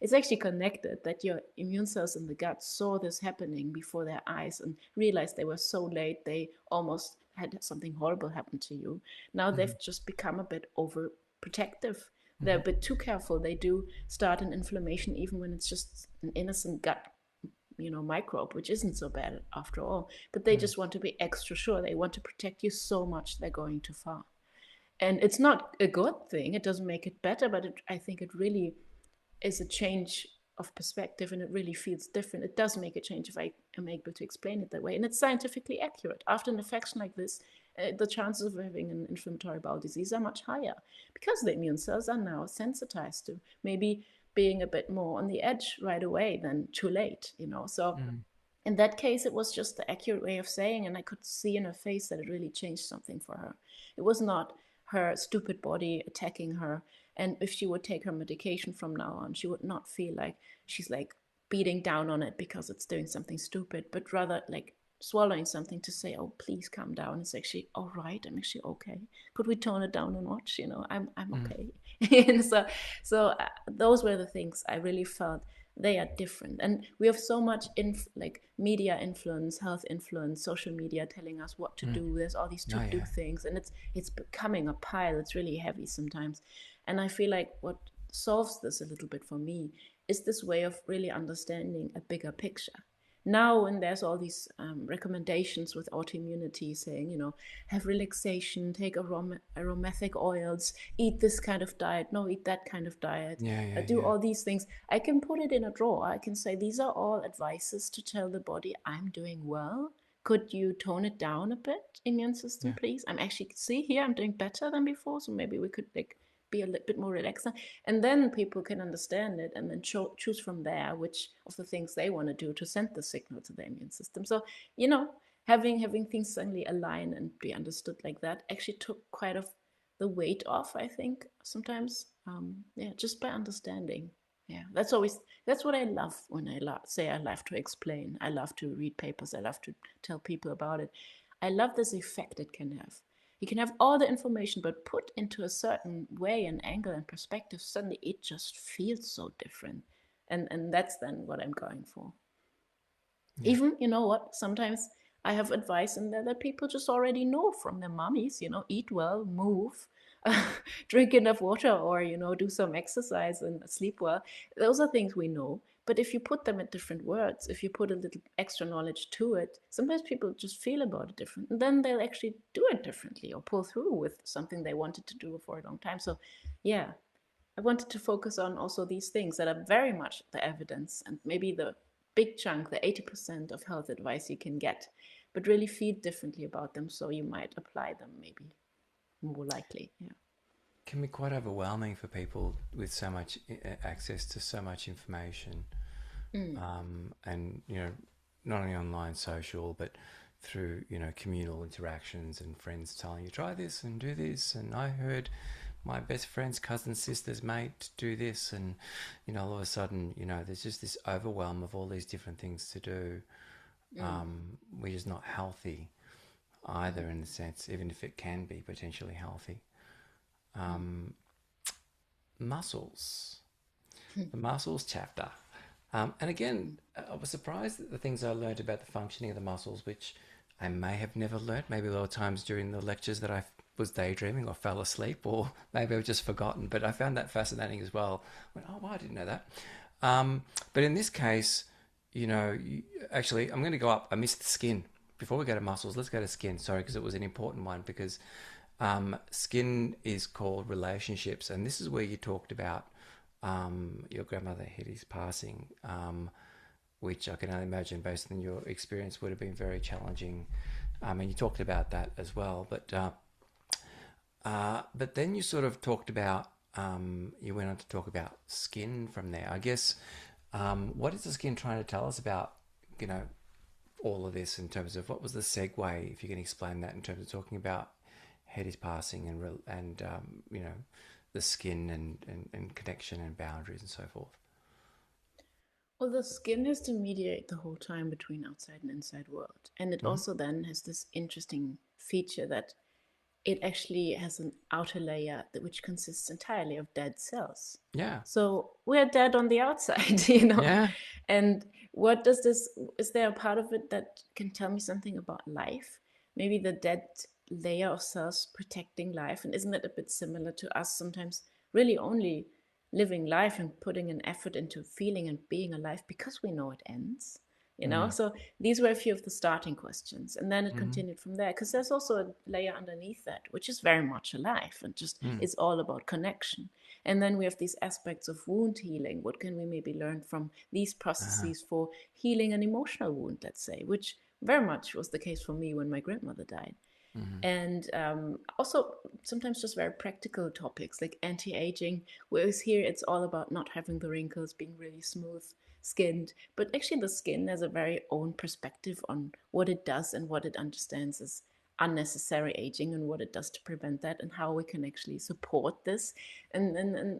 [SPEAKER 3] it's actually connected, that your immune cells in the gut saw this happening before their eyes and realized they were so late, they almost had something horrible happen to you. Now they've just become a bit overprotective. They're a bit too careful. They do start an inflammation even when it's just an innocent gut, microbe, which isn't so bad after all. But they just want to be extra sure. They want to protect you so much they're going too far. And it's not a good thing. It doesn't make it better, but I think it really is a change of perspective, and it really feels different. It does make a change if I am able to explain it that way. And it's scientifically accurate. After an infection like this, the chances of having an inflammatory bowel disease are much higher because the immune cells are now sensitized to maybe being a bit more on the edge right away than too late, So in that case, it was just the accurate way of saying, and I could see in her face that it really changed something for her. It was not her stupid body attacking her. And if she would take her medication from now on, she would not feel like she's like beating down on it because it's doing something stupid, but rather like swallowing something to say, oh, please calm down. It's actually all right. I'm actually okay. Could we tone it down a notch? I'm okay. And so those were the things I really felt they are different. And we have so much like media influence, health influence, social media telling us what to do. There's all these to-do things, and it's becoming a pile. It's really heavy sometimes. And I feel like what solves this a little bit for me is this way of really understanding a bigger picture. Now, when there's all these recommendations with autoimmunity saying, have relaxation, take aromatic oils, eat this kind of diet, no, eat that kind of diet, do all these things, I can put it in a drawer. I can say, these are all advices to tell the body I'm doing well. Could you tone it down a bit, immune system, please? I'm actually, see here, I'm doing better than before. So maybe we could be a little bit more relaxed, and then people can understand it and then choose from there which of the things they want to do to send the signal to the immune system. So having things suddenly align and be understood like that actually took quite of the weight off, I think, sometimes. Just by understanding. That's what I love when I say I love to explain. I love to read papers. I love to tell people about it. I love this effect it can have. You can have all the information, but put into a certain way and angle and perspective, suddenly it just feels so different. And that's then what I'm going for. Even, sometimes I have advice in there that people just already know from their mommies, eat well, move, drink enough water, or, do some exercise and sleep well. Those are things we know. But if you put them in different words, if you put a little extra knowledge to it, sometimes people just feel about it different. And then they'll actually do it differently or pull through with something they wanted to do for a long time. So, yeah, I wanted to focus on also these things that are very much the evidence and maybe the big chunk, the 80% of health advice you can get, but really feed differently about them so you might apply them maybe more likely. Yeah.
[SPEAKER 2] Can be quite overwhelming for people with so much access to so much information, and not only online, social, but through communal interactions and friends telling you try this and do this, and I heard my best friend's cousin's sister's mate do this, and all of a sudden there's just this overwhelm of all these different things to do, which is not healthy either, in a sense, even if it can be potentially healthy. Muscles, the muscles chapter. And again, I was surprised at the things I learned about the functioning of the muscles, which I may have never learned. Maybe there were times during the lectures that I was daydreaming or fell asleep, or maybe I've just forgotten. But I found that fascinating as well. I went, oh, wow, I didn't know that. But in this case, actually, I'm going to go up. I missed the skin. Before we go to muscles, let's go to skin. Sorry, because it was an important one, because skin is called relationships. And this is where you talked about your grandmother Hetty's passing, which I can only imagine, based on your experience, would have been very challenging. And you talked about that as well. But then you sort of talked about, you went on to talk about skin from there. I guess, what is the skin trying to tell us about, all of this, in terms of what was the segue, if you can explain that, in terms of talking about Hetty's passing and the skin and connection and boundaries and so forth?
[SPEAKER 3] Well, the skin has to mediate the whole time between outside and inside world. And it also then has this interesting feature that it actually has an outer layer which consists entirely of dead cells.
[SPEAKER 2] Yeah.
[SPEAKER 3] So we're dead on the outside,
[SPEAKER 2] Yeah.
[SPEAKER 3] And what does this, is there a part of it that can tell me something about life? Maybe the dead layer of cells protecting life. And isn't it a bit similar to us sometimes really only living life and putting an effort into feeling and being alive because we know it ends? So these were a few of the starting questions, and then it continued from there, because there's also a layer underneath that which is very much alive and just is all about connection. And then we have these aspects of wound healing. What can we maybe learn from these processes for healing an emotional wound, let's say, which very much was the case for me when my grandmother died. And also sometimes just very practical topics like anti-aging, whereas here it's all about not having the wrinkles, being really smooth skinned, but actually the skin has a very own perspective on what it does and what it understands as unnecessary aging and what it does to prevent that, and how we can actually support this. And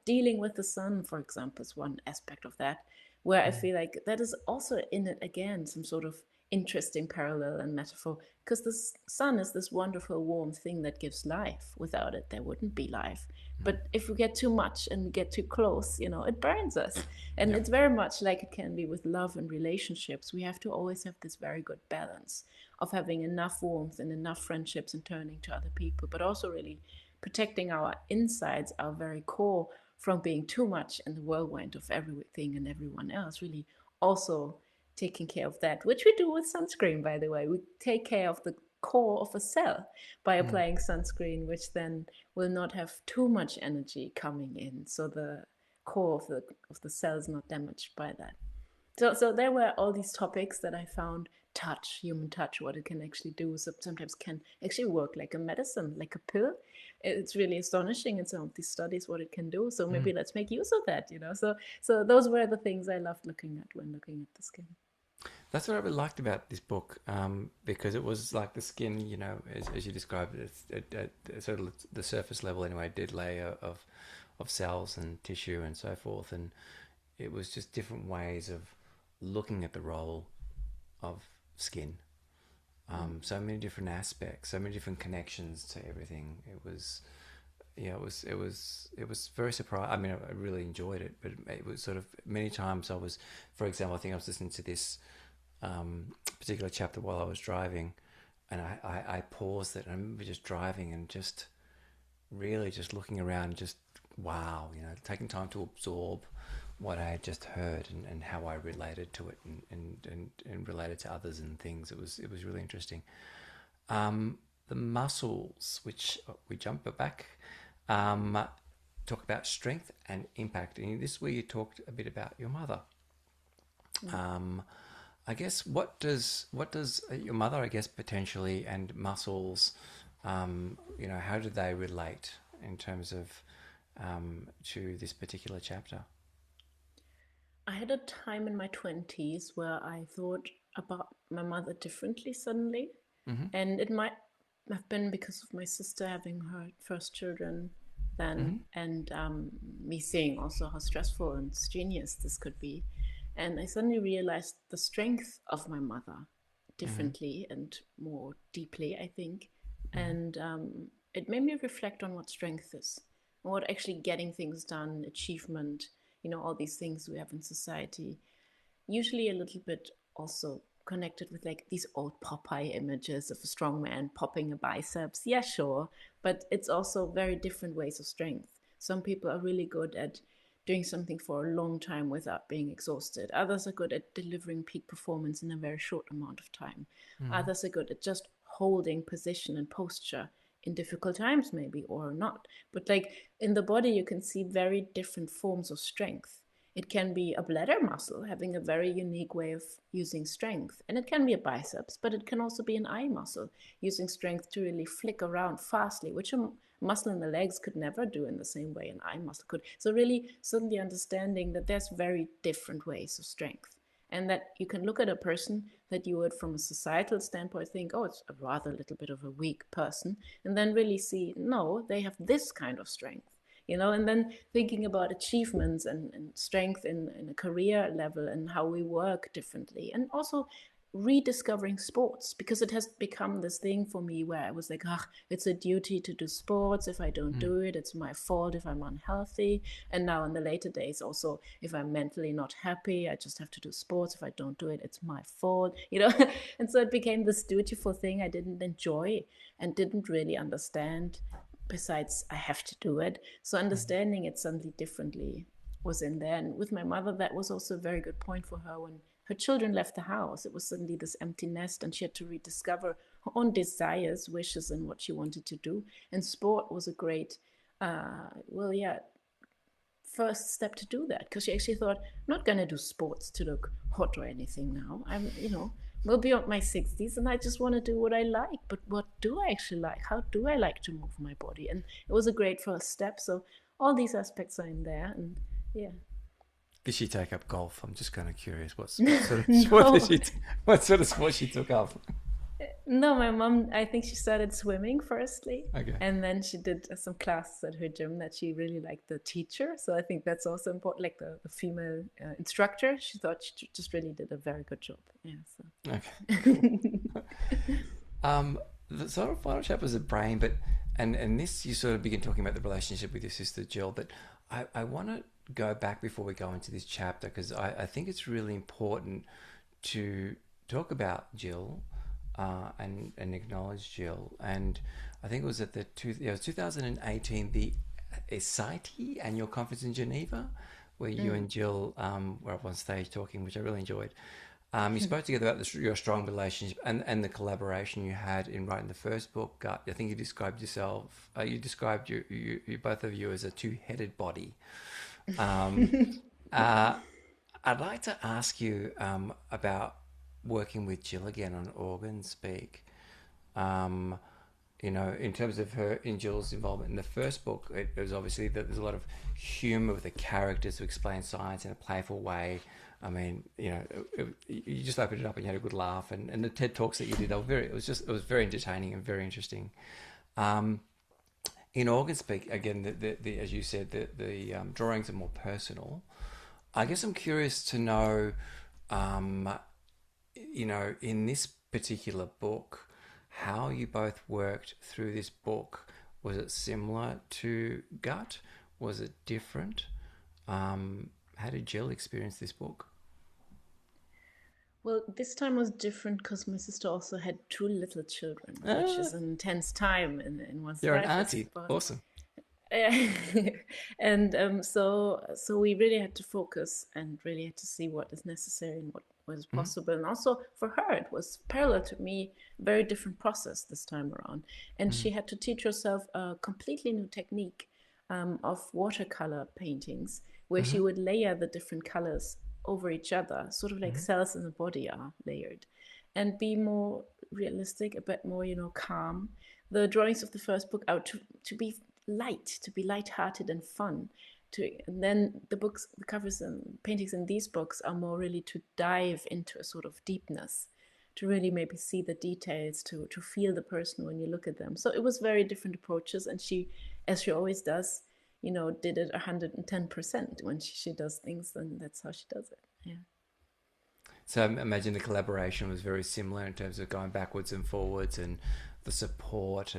[SPEAKER 3] dealing with the sun, for example, is one aspect of that, where I feel like that is also in it again some sort of interesting parallel and metaphor, because the sun is this wonderful warm thing that gives life. Without it there wouldn't be life. But if we get too much and we get too close, it burns us. And it's very much like it can be with love and relationships. We have to always have this very good balance of having enough warmth and enough friendships and turning to other people, but also really protecting our insides, our very core, from being too much in the whirlwind of everything and everyone else. Really also taking care of that, which we do with sunscreen, by the way. We take care of the core of a cell by applying sunscreen, which then will not have too much energy coming in, so the core of the cell is not damaged by that. So there were all these topics that I found. Touch, human touch, what it can actually do. So sometimes can actually work like a medicine, like a pill. It's really astonishing in some of these studies what it can do. So maybe let's make use of that, So those were the things I loved looking at when looking at the skin.
[SPEAKER 2] That's what I really liked about this book, because it was like the skin, as you described it, it's sort of the surface level anyway, dead layer of cells and tissue and so forth. And it was just different ways of looking at the role of skin. So many different aspects, so many different connections to everything. It was very surprising. I mean, I really enjoyed it, but it was sort of many times for example, I think I was listening to this particular chapter while I was driving, and I paused it. And I remember just driving and just really just looking around, just wow, taking time to absorb what I had just heard and how I related to it and related to others and things. It was really interesting. The muscles, which we jump back, um, talk about strength and impact. And this is where you talked a bit about your mother. Um, I guess what does your mother, I guess, potentially, and muscles, how do they relate in terms of to this particular chapter?
[SPEAKER 3] I had a time in my 20s where I thought about my mother differently suddenly.
[SPEAKER 2] Mm-hmm.
[SPEAKER 3] And it might have been because of my sister having her first children
[SPEAKER 2] Mm-hmm.
[SPEAKER 3] then, and me seeing also how stressful and strenuous this could be. And I suddenly realized the strength of my mother
[SPEAKER 2] Mm-hmm.
[SPEAKER 3] differently and more deeply, I think.
[SPEAKER 2] Mm-hmm.
[SPEAKER 3] And it made me reflect on what strength is, and what actually getting things done, achievement, all these things we have in society, usually a little bit also connected with like these old Popeye images of a strong man popping a biceps. Yeah, sure. But it's also very different ways of strength. Some people are really good at doing something for a long time without being exhausted. Others are good at delivering peak performance in a very short amount of time.
[SPEAKER 2] Mm-hmm.
[SPEAKER 3] Others are good at just holding position and posture in difficult times, maybe, or not. But like in the body, you can see very different forms of strength. It can be a bladder muscle having a very unique way of using strength. And it can be a biceps, but it can also be an eye muscle using strength to really flick around fastly, which a muscle in the legs could never do in the same way an eye muscle could. So, really, suddenly understanding that there's very different ways of strength. And that you can look at a person that you would, from a societal standpoint, think, oh, it's a rather little bit of a weak person, and then really see, no, they have this kind of strength. And then thinking about achievements and strength in a career level and how we work differently, and also rediscovering sports, because it has become this thing for me where I was like, it's a duty to do sports. If I don't do it, it's my fault if I'm unhealthy. And now in the later days also, if I'm mentally not happy, I just have to do sports. If I don't do it, it's my fault. And so it became this dutiful thing I didn't enjoy and didn't really understand. Besides, I have to do it. So understanding it suddenly differently was in there. And with my mother, that was also a very good point for her. When her children left the house, it was suddenly this empty nest, and she had to rediscover her own desires, wishes, and what she wanted to do. And sport was a great, first step to do that, because she actually thought, I'm not going to do sports to look hot or anything now. We'll be on my 60s and I just want to do what I like. But what do I actually like? How do I like to move my body? And it was a great first step. So all these aspects are in there. And yeah.
[SPEAKER 2] Did she take up golf? I'm just kind of curious. What sort of sport
[SPEAKER 3] No,
[SPEAKER 2] what sort of sport she took up?
[SPEAKER 3] no, my mom, I think she started swimming firstly.
[SPEAKER 2] Okay.
[SPEAKER 3] And then she did some classes at her gym that she really liked the teacher. So I think that's also important, like the female instructor. She thought she just really did a very good job. Yeah.
[SPEAKER 2] Okay. Cool.
[SPEAKER 3] So.
[SPEAKER 2] The sort of final chapter is the brain, but and this you sort of begin talking about the relationship with your sister Jill. But I want to go back before we go into this chapter, because I think it's really important to talk about Jill and acknowledge Jill. And I think it was at it was 2018, the ESITE annual conference in Geneva, where you and Jill were up on stage talking, which I really enjoyed. You spoke together about your strong relationship and the collaboration you had in writing the first book, Gut. I think you described yourself, you described you both of you as a two-headed body. Um, uh, I'd like to ask you about working with Jill again on Organ Speak. Um, in terms of Jill's involvement in the first book, it was obviously that there's a lot of humor with the characters to explain science in a playful way. I mean, you just opened it up and you had a good laugh, and the TED Talks that you did, it was very entertaining and very interesting. Um, in Organ Speak, again, the as you said, the drawings are more personal. I guess I'm curious to know, um, in this particular book, how you both worked through this book. Was it similar to Gut? Was it different? How did Jill experience this book?
[SPEAKER 3] Well, this time was different because my sister also had two little children, which
[SPEAKER 2] Ah,
[SPEAKER 3] is an intense time in one's
[SPEAKER 2] you're an
[SPEAKER 3] life. It's
[SPEAKER 2] auntie.
[SPEAKER 3] about
[SPEAKER 2] Awesome.
[SPEAKER 3] Yeah. And so we really had to focus and really had to see what is necessary and what was
[SPEAKER 2] Mhm.
[SPEAKER 3] possible. And also for her, it was parallel to me, a very different process this time around. And
[SPEAKER 2] Mhm.
[SPEAKER 3] she had to teach herself a completely new technique of watercolor paintings, where she
[SPEAKER 2] Mhm.
[SPEAKER 3] would layer the different colors over each other, sort of like
[SPEAKER 2] Mhm.
[SPEAKER 3] cells in the body are layered, and be more realistic, a bit more, calm. The drawings of the first book out to be light, to be light-hearted and fun. And then the covers and paintings in these books are more really to dive into a sort of deepness, to really maybe see the details, to feel the person when you look at them. So it was very different approaches, and she, as she always does, did it 110% when she does things. Then that's how she does it. Yeah.
[SPEAKER 2] So I imagine the collaboration was very similar in terms of going backwards and forwards and the support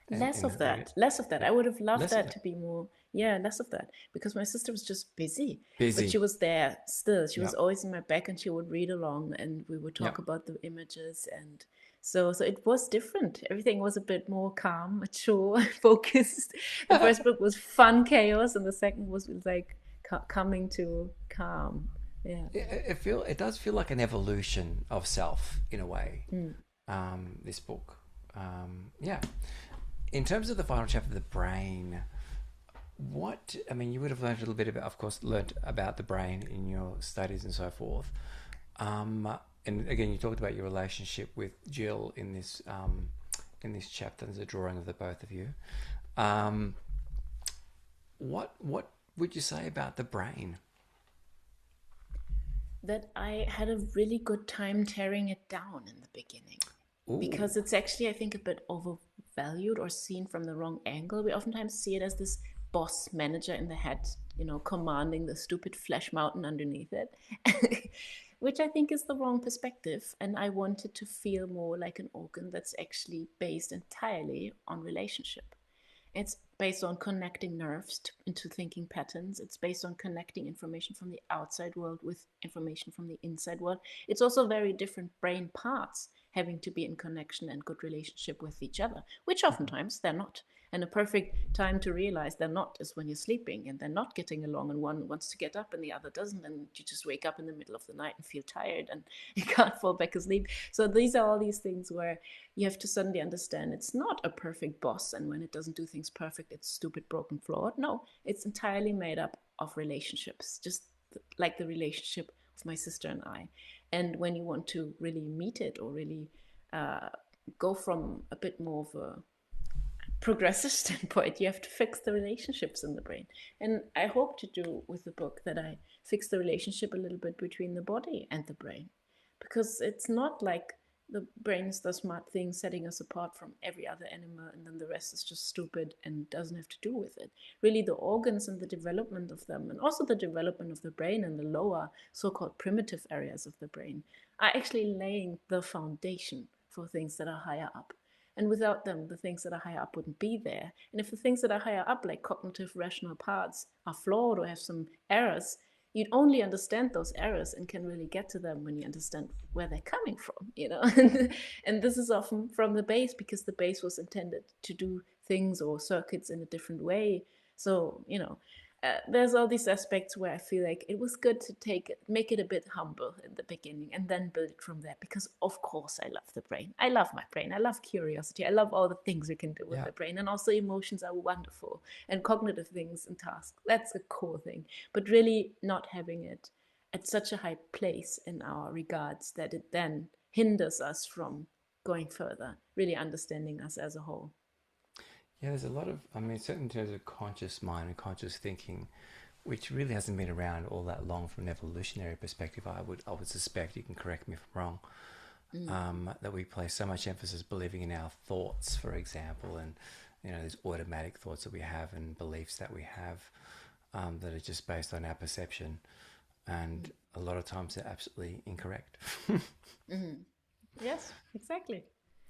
[SPEAKER 3] Less
[SPEAKER 2] and
[SPEAKER 3] of
[SPEAKER 2] really,
[SPEAKER 3] that, less of that.
[SPEAKER 2] yeah,
[SPEAKER 3] I would have loved
[SPEAKER 2] less of
[SPEAKER 3] that
[SPEAKER 2] that.
[SPEAKER 3] to be more, yeah, less of that, because my sister was just busy, but she
[SPEAKER 2] Busy.
[SPEAKER 3] was there still. She was
[SPEAKER 2] Yeah.
[SPEAKER 3] always in my back, and she would read along, and we would
[SPEAKER 2] Yeah.
[SPEAKER 3] talk about the images. And so it was different. Everything was a bit more calm, mature, focused. The first book was fun chaos, and the second was like coming to calm. Yeah.
[SPEAKER 2] It does feel like an evolution of self in a way.
[SPEAKER 3] Mm.
[SPEAKER 2] This book, yeah. In terms of the final chapter, the brain. What I mean, you would have learned a little bit about, of course, learned about the brain in your studies and so forth. And again, you talked about your relationship with Jill in this chapter. There's a drawing of the both of you. Um, what would you say about the brain?
[SPEAKER 3] That I had a really good time tearing it down in the beginning,
[SPEAKER 2] Ooh,
[SPEAKER 3] because it's actually, I think, a bit overvalued or seen from the wrong angle. We oftentimes see it as this boss manager in the head, commanding the stupid flesh mountain underneath it, which I think is the wrong perspective. And I wanted to feel more like an organ that's actually based entirely on relationship. It's based on connecting nerves into thinking patterns. It's based on connecting information from the outside world with information from the inside world. It's also very different brain parts having to be in connection and good relationship with each other, which oftentimes they're not. And a perfect time to realize they're not is when you're sleeping and they're not getting along, and one wants to get up and the other doesn't, and you just wake up in the middle of the night and feel tired and you can't fall back asleep. So these are all these things where you have to suddenly understand it's not a perfect boss, and when it doesn't do things perfect, it's stupid, broken, flawed. No, it's entirely made up of relationships, just like the relationship of my sister and I. And when you want to really meet it, or really uh, go from a bit more of a progressive standpoint, you have to fix the relationships in the brain. And I hope to do with the book that I fix the relationship a little bit between the body and the brain, because it's not like the brain is the smart thing setting us apart from every other animal, and then the rest is just stupid and doesn't have to do with it. Really, the organs and the development of them, and also the development of the brain and the lower so-called primitive areas of the brain, are actually laying the foundation for things that are higher up. And without them, the things that are higher up wouldn't be there. And if the things that are higher up, like cognitive rational parts, are flawed or have some errors, you'd only understand those errors and can really get to them when you understand where they're coming from. And this is often from the base, because the base was intended to do things or circuits in a different way. So, there's all these aspects where I feel like it was good to make it a bit humble in the beginning and then build it from there. Because of course I love the brain. I love my brain. I love curiosity. I love all the things we can do with
[SPEAKER 2] yeah.
[SPEAKER 3] the brain. And also emotions are wonderful, and cognitive things and tasks. That's a cool thing. But really not having it at such a high place in our regards that it then hinders us from going further, really understanding us as a whole.
[SPEAKER 2] Yeah, there's a lot of, I mean, certainly in terms of conscious mind and conscious thinking, which really hasn't been around all that long from an evolutionary perspective. I would suspect, you can correct me if I'm wrong,
[SPEAKER 3] Mm.
[SPEAKER 2] that we place so much emphasis believing in our thoughts, for example, and these automatic thoughts that we have and beliefs that we have, that are just based on our perception, and a lot of times they're absolutely incorrect.
[SPEAKER 3] Mm. Yes, exactly.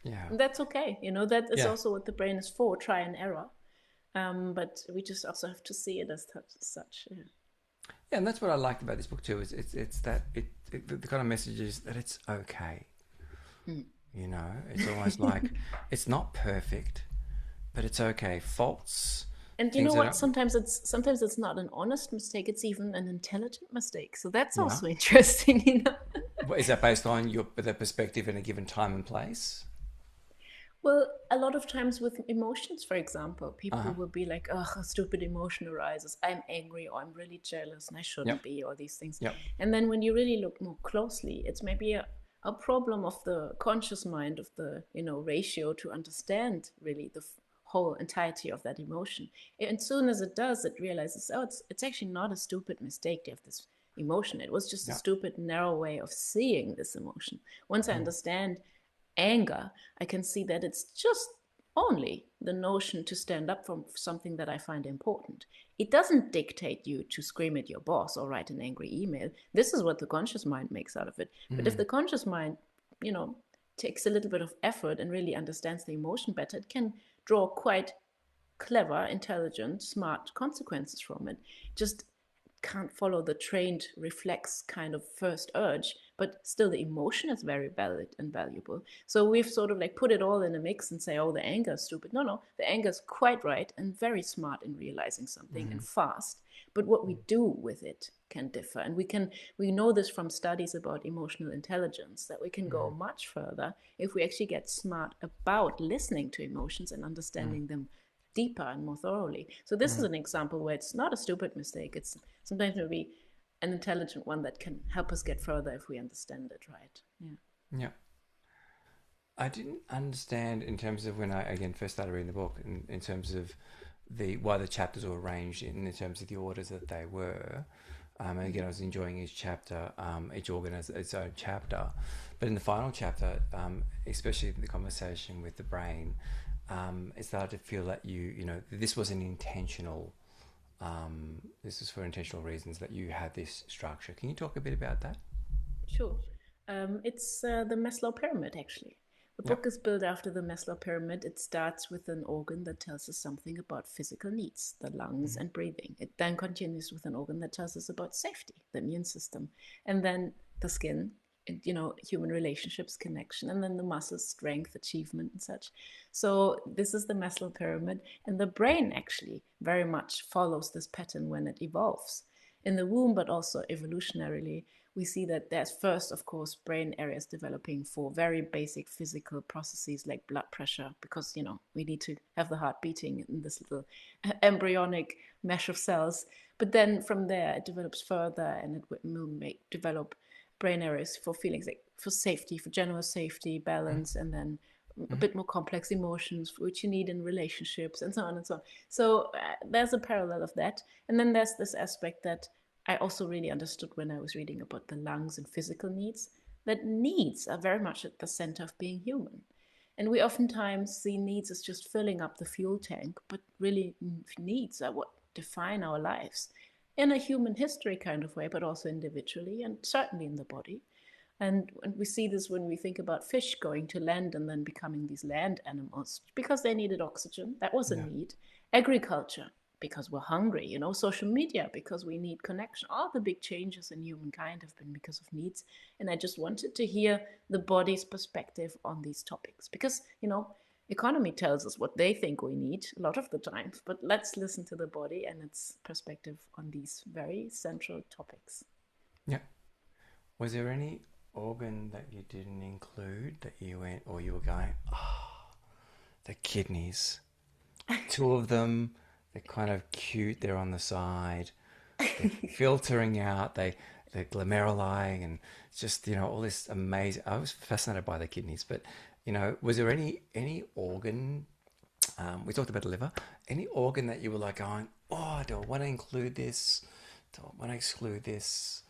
[SPEAKER 2] Yeah,
[SPEAKER 3] And that's okay. That is
[SPEAKER 2] yeah,
[SPEAKER 3] also what the brain is for, try and error. But we just also have to see it as such. Yeah.
[SPEAKER 2] yeah, and that's what I liked about this book too. Is it's that the kind of message is that it's okay.
[SPEAKER 3] Mm.
[SPEAKER 2] It's almost like it's not perfect, but it's okay. Faults
[SPEAKER 3] And you
[SPEAKER 2] things
[SPEAKER 3] know
[SPEAKER 2] that
[SPEAKER 3] what?
[SPEAKER 2] are,
[SPEAKER 3] Sometimes it's not an honest mistake. It's even an intelligent mistake. So that's
[SPEAKER 2] yeah.
[SPEAKER 3] also interesting, you know.
[SPEAKER 2] Is that based on the perspective in a given time and place?
[SPEAKER 3] Well, a lot of times with emotions, for example,
[SPEAKER 2] Uh-huh.
[SPEAKER 3] people will be like, "Oh, a stupid emotion arises. I'm angry, or I'm really jealous, and I shouldn't
[SPEAKER 2] Yep.
[SPEAKER 3] be," all these things.
[SPEAKER 2] Yep.
[SPEAKER 3] And then when you really look more closely, it's maybe a problem of the conscious mind, of the ratio to understand really the whole entirety of that emotion. And as soon as it does, it realizes, oh, it's actually not a stupid mistake to have this emotion. It was just a
[SPEAKER 2] Yep.
[SPEAKER 3] stupid, narrow way of seeing this emotion. Once I
[SPEAKER 2] Mm.
[SPEAKER 3] understand anger, I can see that it's just only the notion to stand up for something that I find important. It doesn't dictate you to scream at your boss or write an angry email. This is what the conscious mind makes out of it. But if
[SPEAKER 2] Mm.
[SPEAKER 3] the conscious mind, takes a little bit of effort and really understands the emotion better, it can draw quite clever, intelligent, smart consequences from it. Just can't follow the trained reflex kind of first urge, but still the emotion is very valid and valuable. So we've sort of like put it all in a mix and say, oh, the anger is stupid. No, no, the anger is quite right and very smart in realizing something and
[SPEAKER 2] Mm.
[SPEAKER 3] fast. But what we do with it can differ. And we know this from studies about emotional intelligence, that we can go
[SPEAKER 2] Mm.
[SPEAKER 3] much further if we actually get smart about listening to emotions and
[SPEAKER 2] Mm.
[SPEAKER 3] understanding them deeper and more thoroughly. So this is
[SPEAKER 2] Mm.
[SPEAKER 3] an example where it's not a stupid mistake. It's sometimes maybe an intelligent one that can help us get further if we understand it right. Yeah.
[SPEAKER 2] Yeah. I didn't understand in terms of when I again first started reading the book in terms of the why the chapters were arranged in terms of the orders that they were. And again, I was enjoying each chapter, each organ as its own chapter. But in the final chapter, especially the conversation with the brain, it started to feel that this was an intentional, this is for intentional reasons that you had this structure. Can you talk a bit about that?
[SPEAKER 3] Sure. It's the Maslow pyramid, actually. The
[SPEAKER 2] Yep.
[SPEAKER 3] book is built after the Maslow pyramid. It starts with an organ that tells us something about physical needs, the lungs
[SPEAKER 2] Mm-hmm.
[SPEAKER 3] and breathing. It then continues with an organ that tells us about safety, the immune system, and then the skin, and, human relationships, connection, and then the muscles, strength, achievement, and such. So this is the Maslow pyramid, and the brain actually very much follows this pattern when it evolves in the womb, but also evolutionarily. We see that there's first, of course, brain areas developing for very basic physical processes like blood pressure, because, we need to have the heart beating in this little embryonic mesh of cells. But then from there, it develops further and it will develop brain areas for feelings like for safety, for general safety, balance, and then a
[SPEAKER 2] Mm-hmm.
[SPEAKER 3] bit more complex emotions, which you need in relationships, and so on and so on. So there's a parallel of that. And then there's this aspect that I also really understood when I was reading about the lungs and physical needs, that needs are very much at the center of being human. And we oftentimes see needs as just filling up the fuel tank, but really needs are what define our lives in a human history kind of way, but also individually and certainly in the body. And we see this when we think about fish going to land and then becoming these land animals because they needed oxygen. That was a
[SPEAKER 2] Yeah.
[SPEAKER 3] need. Agriculture, because we're hungry, social media, because we need connection. All the big changes in humankind have been because of needs. And I just wanted to hear the body's perspective on these topics because, economy tells us what they think we need a lot of the times, but let's listen to the body and its perspective on these very central topics.
[SPEAKER 2] Yeah. Was there any organ that you didn't include that you went or you were going, oh, the kidneys? Two of them, they're kind of cute, they're on the side, they're filtering out, they're glomeruli and just, all this amazing. I was fascinated by the kidneys, but was there any organ, we talked about the liver, any organ that you were like going, oh, do I want to include this? Do I want to exclude this?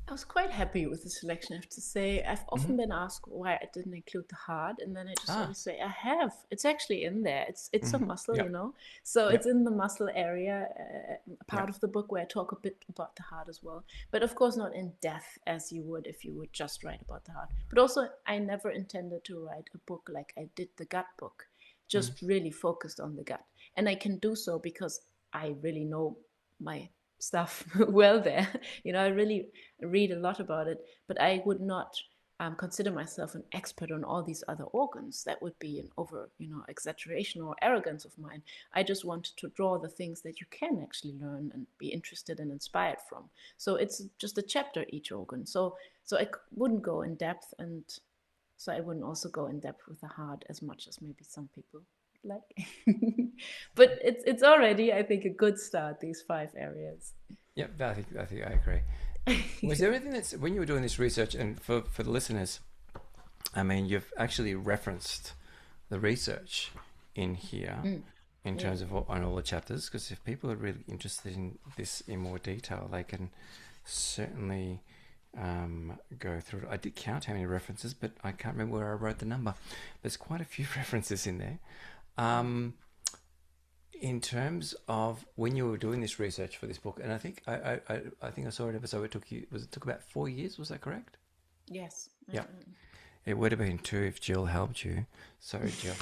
[SPEAKER 3] I was quite happy with the selection, I have to say. I've
[SPEAKER 2] Mm-hmm.
[SPEAKER 3] often been asked why I didn't include the heart, and then I just
[SPEAKER 2] Ah.
[SPEAKER 3] always say I have. It's actually in there. It's a
[SPEAKER 2] Mm.
[SPEAKER 3] muscle,
[SPEAKER 2] Yep.
[SPEAKER 3] so it's
[SPEAKER 2] Yep.
[SPEAKER 3] in the muscle area, part
[SPEAKER 2] Yep.
[SPEAKER 3] of the book where I talk a bit about the heart as well. But of course, not in depth as you would if you would just write about the heart. But also, I never intended to write a book like I did the gut book,
[SPEAKER 2] Mm.
[SPEAKER 3] just really focused on the gut, and I can do so because I really know my stuff well there. I really read a lot about it, but I would not consider myself an expert on all these other organs. That would be an over, exaggeration or arrogance of mine. I just wanted to draw the things that you can actually learn and be interested and inspired from. So it's just a chapter each organ. So I wouldn't go in depth, and so I wouldn't also go in depth with the heart as much as maybe some people like. But it's already, I think, a good start, these 5 areas.
[SPEAKER 2] Yep, I think I agree. Was there anything that's, when you were doing this research, and for the listeners, I mean, you've actually referenced the research in here in terms of on all the chapters, because if people are really interested in this in more detail, they can certainly go through it. I did count how many references, but I can't remember where I wrote the number. There's quite a few references in there. In terms of when you were doing this research for this book, and I think I saw an episode. It took about 4 years. Was that correct?
[SPEAKER 3] Yes.
[SPEAKER 2] Yeah. It would have been 2 if Jill helped you. Sorry, Jill.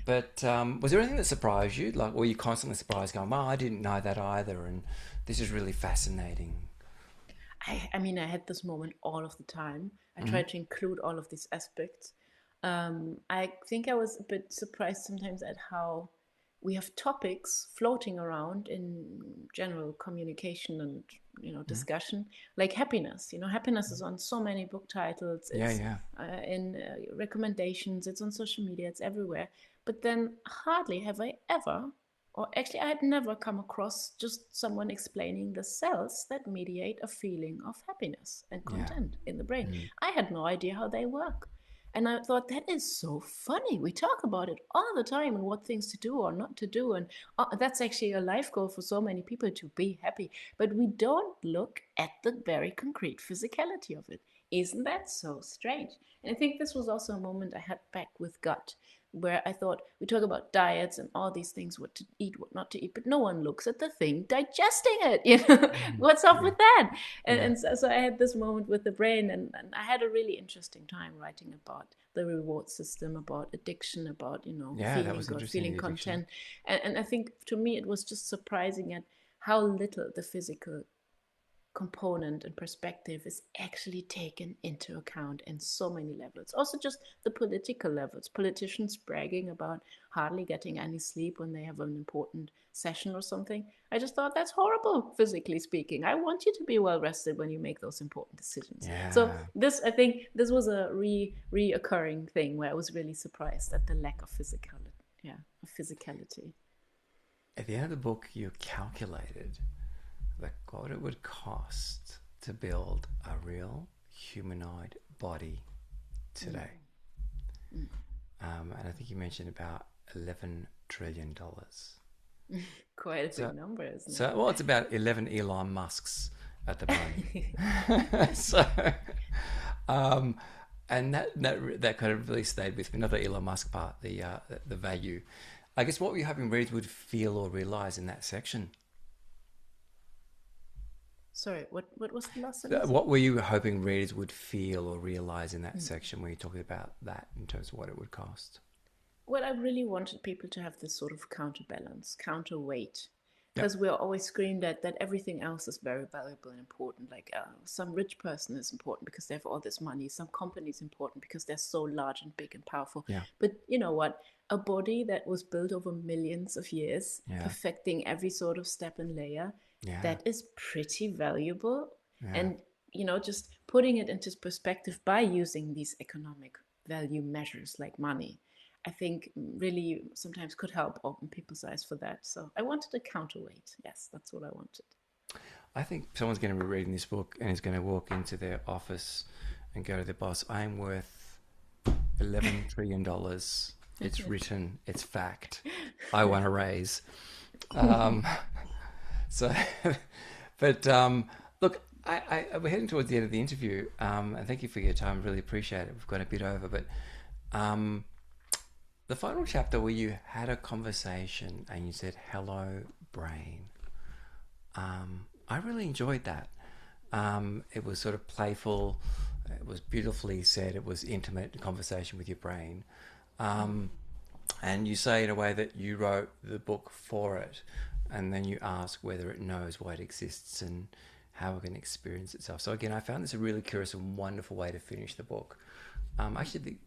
[SPEAKER 2] But was there anything that surprised you? Like, were you constantly surprised, going, "Well, I didn't know that either," and this is really fascinating?
[SPEAKER 3] I mean, I had this moment all of the time. I tried to include all of these aspects. I think I was a bit surprised sometimes at how we have topics floating around in general communication and discussion, like happiness. Happiness is on so many book titles. It's in recommendations. It's on social media. It's everywhere. But then hardly have I ever, or actually I had never come across just someone explaining the cells that mediate a feeling of happiness and content in the brain. I had no idea how they work. And I thought, that is so funny. We talk about it all the time and what things to do or not to do. And that's actually a life goal for so many people, to be happy. But we don't look at the very concrete physicality of it. Isn't that so strange? And I think this was also a moment I had back with gut, where I thought, we talk about diets and all these things, what to eat, what not to eat, but no one looks at the thing digesting it. What's up with that? And so I had this moment with the brain, and I had a really interesting time writing about the reward system, about addiction, about feeling good, feeling content. And I think to me it was just surprising at how little the physical component and perspective is actually taken into account in so many levels. Also just the political levels, politicians bragging about hardly getting any sleep when they have an important session or something. I just thought, that's horrible, physically speaking. I want you to be well rested when you make those important decisions. So I think this was a reoccurring thing where I was really surprised at the lack of physicality.
[SPEAKER 2] At the end of the book, you calculated what it would cost to build a real humanoid body today. And I think you mentioned about $11 trillion.
[SPEAKER 3] Quite a big number, isn't it?
[SPEAKER 2] So, well, it's about 11 Elon Musks at the moment. So, and that kind of really stayed with me. Another Elon Musk part, the value. I guess what were you hoping readers would feel or realize in that section?
[SPEAKER 3] Sorry, what was the last sentence?
[SPEAKER 2] What were you hoping readers would feel or realize in that section where you're talking about that in terms of what it would cost?
[SPEAKER 3] Well, I really wanted people to have this sort of counterbalance, counterweight, because we're always screamed at that everything else is very valuable and important. Like some rich person is important because they have all this money. Some company is important because they're so large and big and powerful. Yeah. But you know what? A body that was built over millions of years, perfecting every sort of step and layer, that is pretty valuable. And, just putting it into perspective by using these economic value measures like money, I think really sometimes could help open people's eyes for that. So I wanted a counterweight. Yes, that's what I wanted.
[SPEAKER 2] I think someone's going to be reading this book and is going to walk into their office and go to their boss, I'm worth $11 trillion. It's written, it's fact. I want a raise. Look, we're heading towards the end of the interview, and thank you for your time. Really appreciate it. We've gone a bit over, but the final chapter where you had a conversation and you said, hello, brain. I really enjoyed that. It was sort of playful. It was beautifully said. It was intimate conversation with your brain. And you say in a way that you wrote the book for it, and then you ask whether it knows why it exists, and how it can experience itself. So again, I found this a really curious and wonderful way to finish the book. Actually,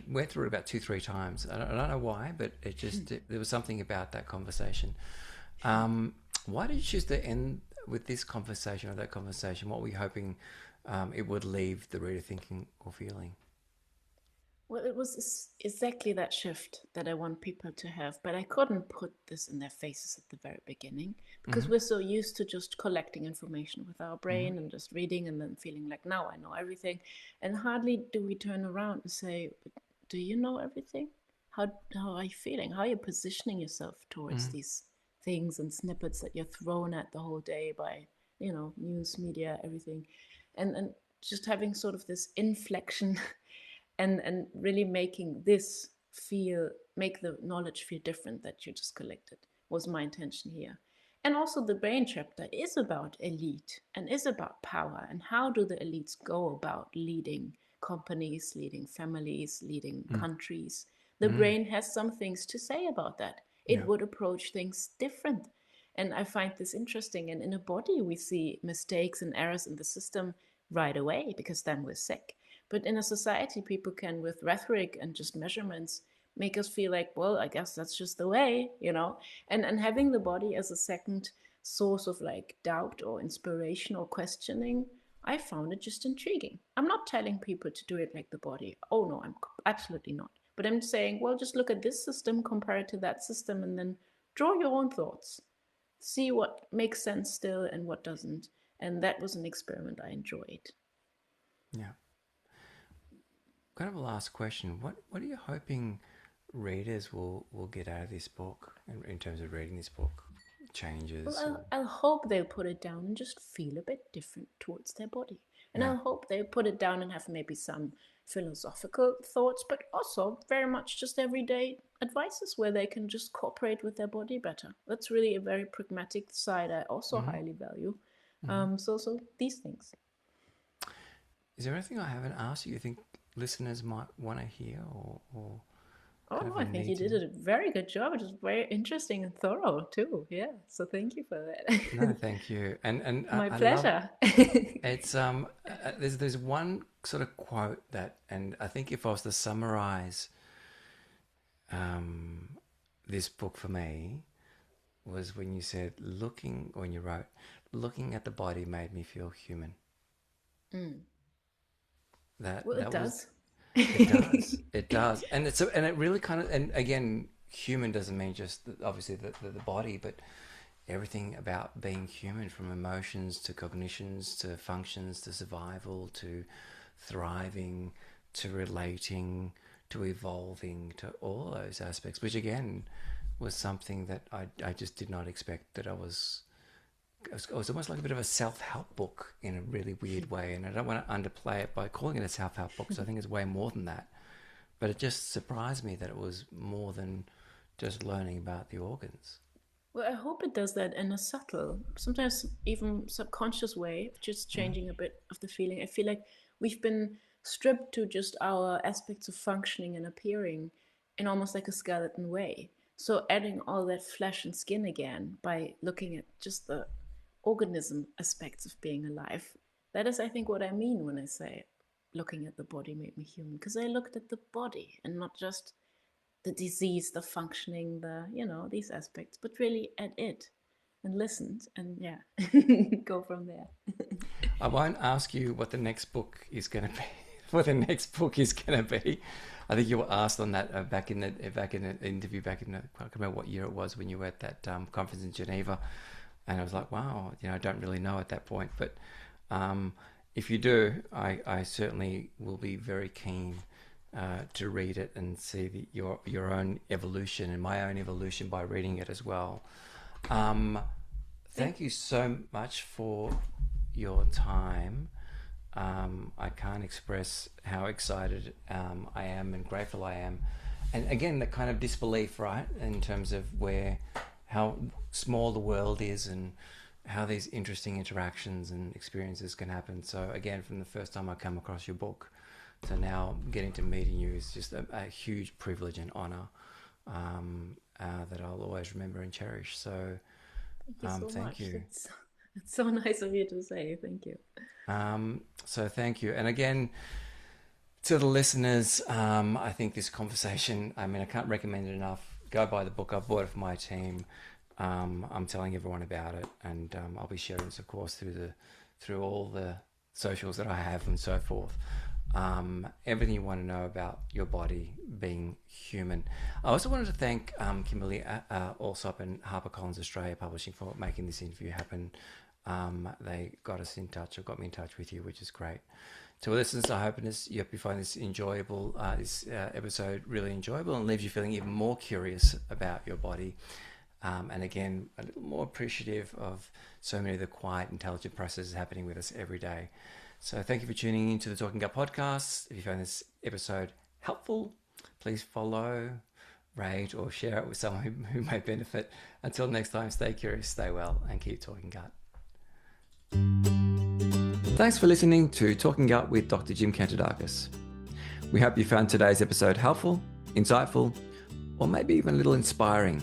[SPEAKER 2] went through it about 2-3 times. I don't know why, but there was something about that conversation. Why did you choose to end with this conversation or that conversation? What were you hoping it would leave the reader thinking or feeling?
[SPEAKER 3] Well, it was exactly that shift that I want people to have, but I couldn't put this in their faces at the very beginning because
[SPEAKER 2] Mm-hmm.
[SPEAKER 3] we're so used to just collecting information with our
[SPEAKER 2] Mm-hmm.
[SPEAKER 3] brain and just reading and then feeling like, now I know everything. And hardly do we turn around and say, "But do you know everything? How are you feeling? How are you positioning yourself towards
[SPEAKER 2] Mm-hmm.
[SPEAKER 3] these things and snippets that you're thrown at the whole day by, news, media, everything?" And just having sort of this inflection and really making this make the knowledge feel different that you just collected was my intention here. And also the brain chapter is about elite and is about power and how do the elites go about leading companies, leading families, leading countries. The
[SPEAKER 2] Mm-hmm.
[SPEAKER 3] brain has some things to say about that. It
[SPEAKER 2] Yeah.
[SPEAKER 3] would approach things different. And I find this interesting. And in a body, we see mistakes and errors in the system right away because then we're sick. But in a society, people can, with rhetoric and just measurements, make us feel like, well, I guess that's just the way. And having the body as a second source of like doubt or inspiration or questioning, I found it just intriguing. I'm not telling people to do it like the body. Oh no, I'm absolutely not. But I'm saying, well, just look at this system, compare it to that system, and then draw your own thoughts. See what makes sense still and what doesn't. And that was an experiment I enjoyed.
[SPEAKER 2] Yeah. Kind of a last question. What are you hoping readers will get out of this book in terms of reading this book?
[SPEAKER 3] Well,
[SPEAKER 2] Changes or
[SPEAKER 3] I'll hope they'll put it down and just feel a bit different towards their body. And
[SPEAKER 2] yeah.
[SPEAKER 3] I'll hope they'll put it down and have maybe some philosophical thoughts, but also very much just everyday advices where they can just cooperate with their body better. That's really a very pragmatic side I also
[SPEAKER 2] Mm-hmm.
[SPEAKER 3] highly value.
[SPEAKER 2] Mm-hmm.
[SPEAKER 3] So these things.
[SPEAKER 2] Is there anything I haven't asked you think listeners might want to hear or
[SPEAKER 3] Oh
[SPEAKER 2] kind
[SPEAKER 3] no,
[SPEAKER 2] of a
[SPEAKER 3] I think you
[SPEAKER 2] need to
[SPEAKER 3] did
[SPEAKER 2] know?
[SPEAKER 3] a very good job. It was very interesting and thorough too. Yeah. So thank you for
[SPEAKER 2] No,
[SPEAKER 3] that.
[SPEAKER 2] thank you. And
[SPEAKER 3] My
[SPEAKER 2] I love
[SPEAKER 3] pleasure.
[SPEAKER 2] it's there's one sort of quote that, and I think if I was to summarize um this book for me, was when you said when you wrote, looking at the body made me feel human.
[SPEAKER 3] Mm.
[SPEAKER 2] That
[SPEAKER 3] Well, it
[SPEAKER 2] that was
[SPEAKER 3] does.
[SPEAKER 2] It does. It does. And and it really kind of, and again, human doesn't mean just obviously the body, but everything about being human, from emotions to cognitions to functions to survival to thriving to relating to evolving to all those aspects, which again was something that I just did not expect that it was almost like a bit of a self-help book in a really weird way, and I don't want to underplay it by calling it a self-help book, because I think it's way more than that. But it just surprised me that it was more than just learning about the organs.
[SPEAKER 3] Well, I hope it does that in a subtle, sometimes even subconscious way of just
[SPEAKER 2] Mm.
[SPEAKER 3] changing a bit of the feeling. I feel like we've been stripped to just our aspects of functioning and appearing in almost like a skeleton way. So adding all that flesh and skin again by looking at just the organism aspects of being alive. That is, I think, what I mean when I say looking at the body made me human, because I looked at the body and not just the disease, the functioning, these aspects, but really at it and listened and yeah, go from there.
[SPEAKER 2] I won't ask you what the next book is going to be. What the next book is going to be. I think you were asked on that back in the interview back in I can't remember what year it was when you were at that conference in Geneva, and I was like, wow, I don't really know at that point, but um, if you do, I certainly will be very keen to read it and see your own evolution and my own evolution by reading it as well. Um, Thank you so much for your time. I can't express how excited I am and grateful I am. And again, that kind of disbelief, right, in terms of how small the world is and how these interesting interactions and experiences can happen. So again, from the first time I come across your book to now getting to meeting you is just a huge privilege and honor that I'll always remember and cherish. So
[SPEAKER 3] Thank you so
[SPEAKER 2] thank
[SPEAKER 3] much.
[SPEAKER 2] you.
[SPEAKER 3] It's so nice of you to say. Thank you.
[SPEAKER 2] So thank you. And again, to the listeners, I think this conversation, I mean, I can't recommend it enough. Go buy the book. I've bought it for my team. I'm telling everyone about it, and I'll be sharing this, of course, through all the socials that I have and so forth. Everything you want to know about your body being human. I also wanted to thank Kimberly Allsop and HarperCollins Australia Publishing for making this interview happen. They got us in touch, or got me in touch with you, which is great. To our listeners, I hope you find this enjoyable, this episode really enjoyable, and leaves you feeling even more curious about your body. And again, a little more appreciative of so many of the quiet, intelligent processes happening with us every day. So thank you for tuning into the Talking Gut podcast. If you found this episode helpful, please follow, rate, or share it with someone who may benefit. Until next time, stay curious, stay well, and keep talking gut. Thanks for listening to Talking Gut with Dr. Jim Kantidakis. We hope you found today's episode helpful, insightful, or maybe even a little inspiring.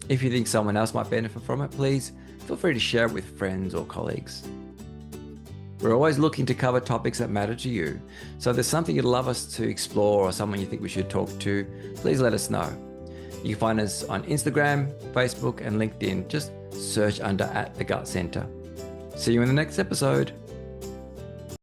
[SPEAKER 2] If you think someone else might benefit from it, please feel free to share it with friends or colleagues. We're always looking to cover topics that matter to you. So if there's something you'd love us to explore or someone you think we should talk to, please let us know. You can find us on Instagram, Facebook, and LinkedIn. Just search under @The Gut Center. See you in the next episode.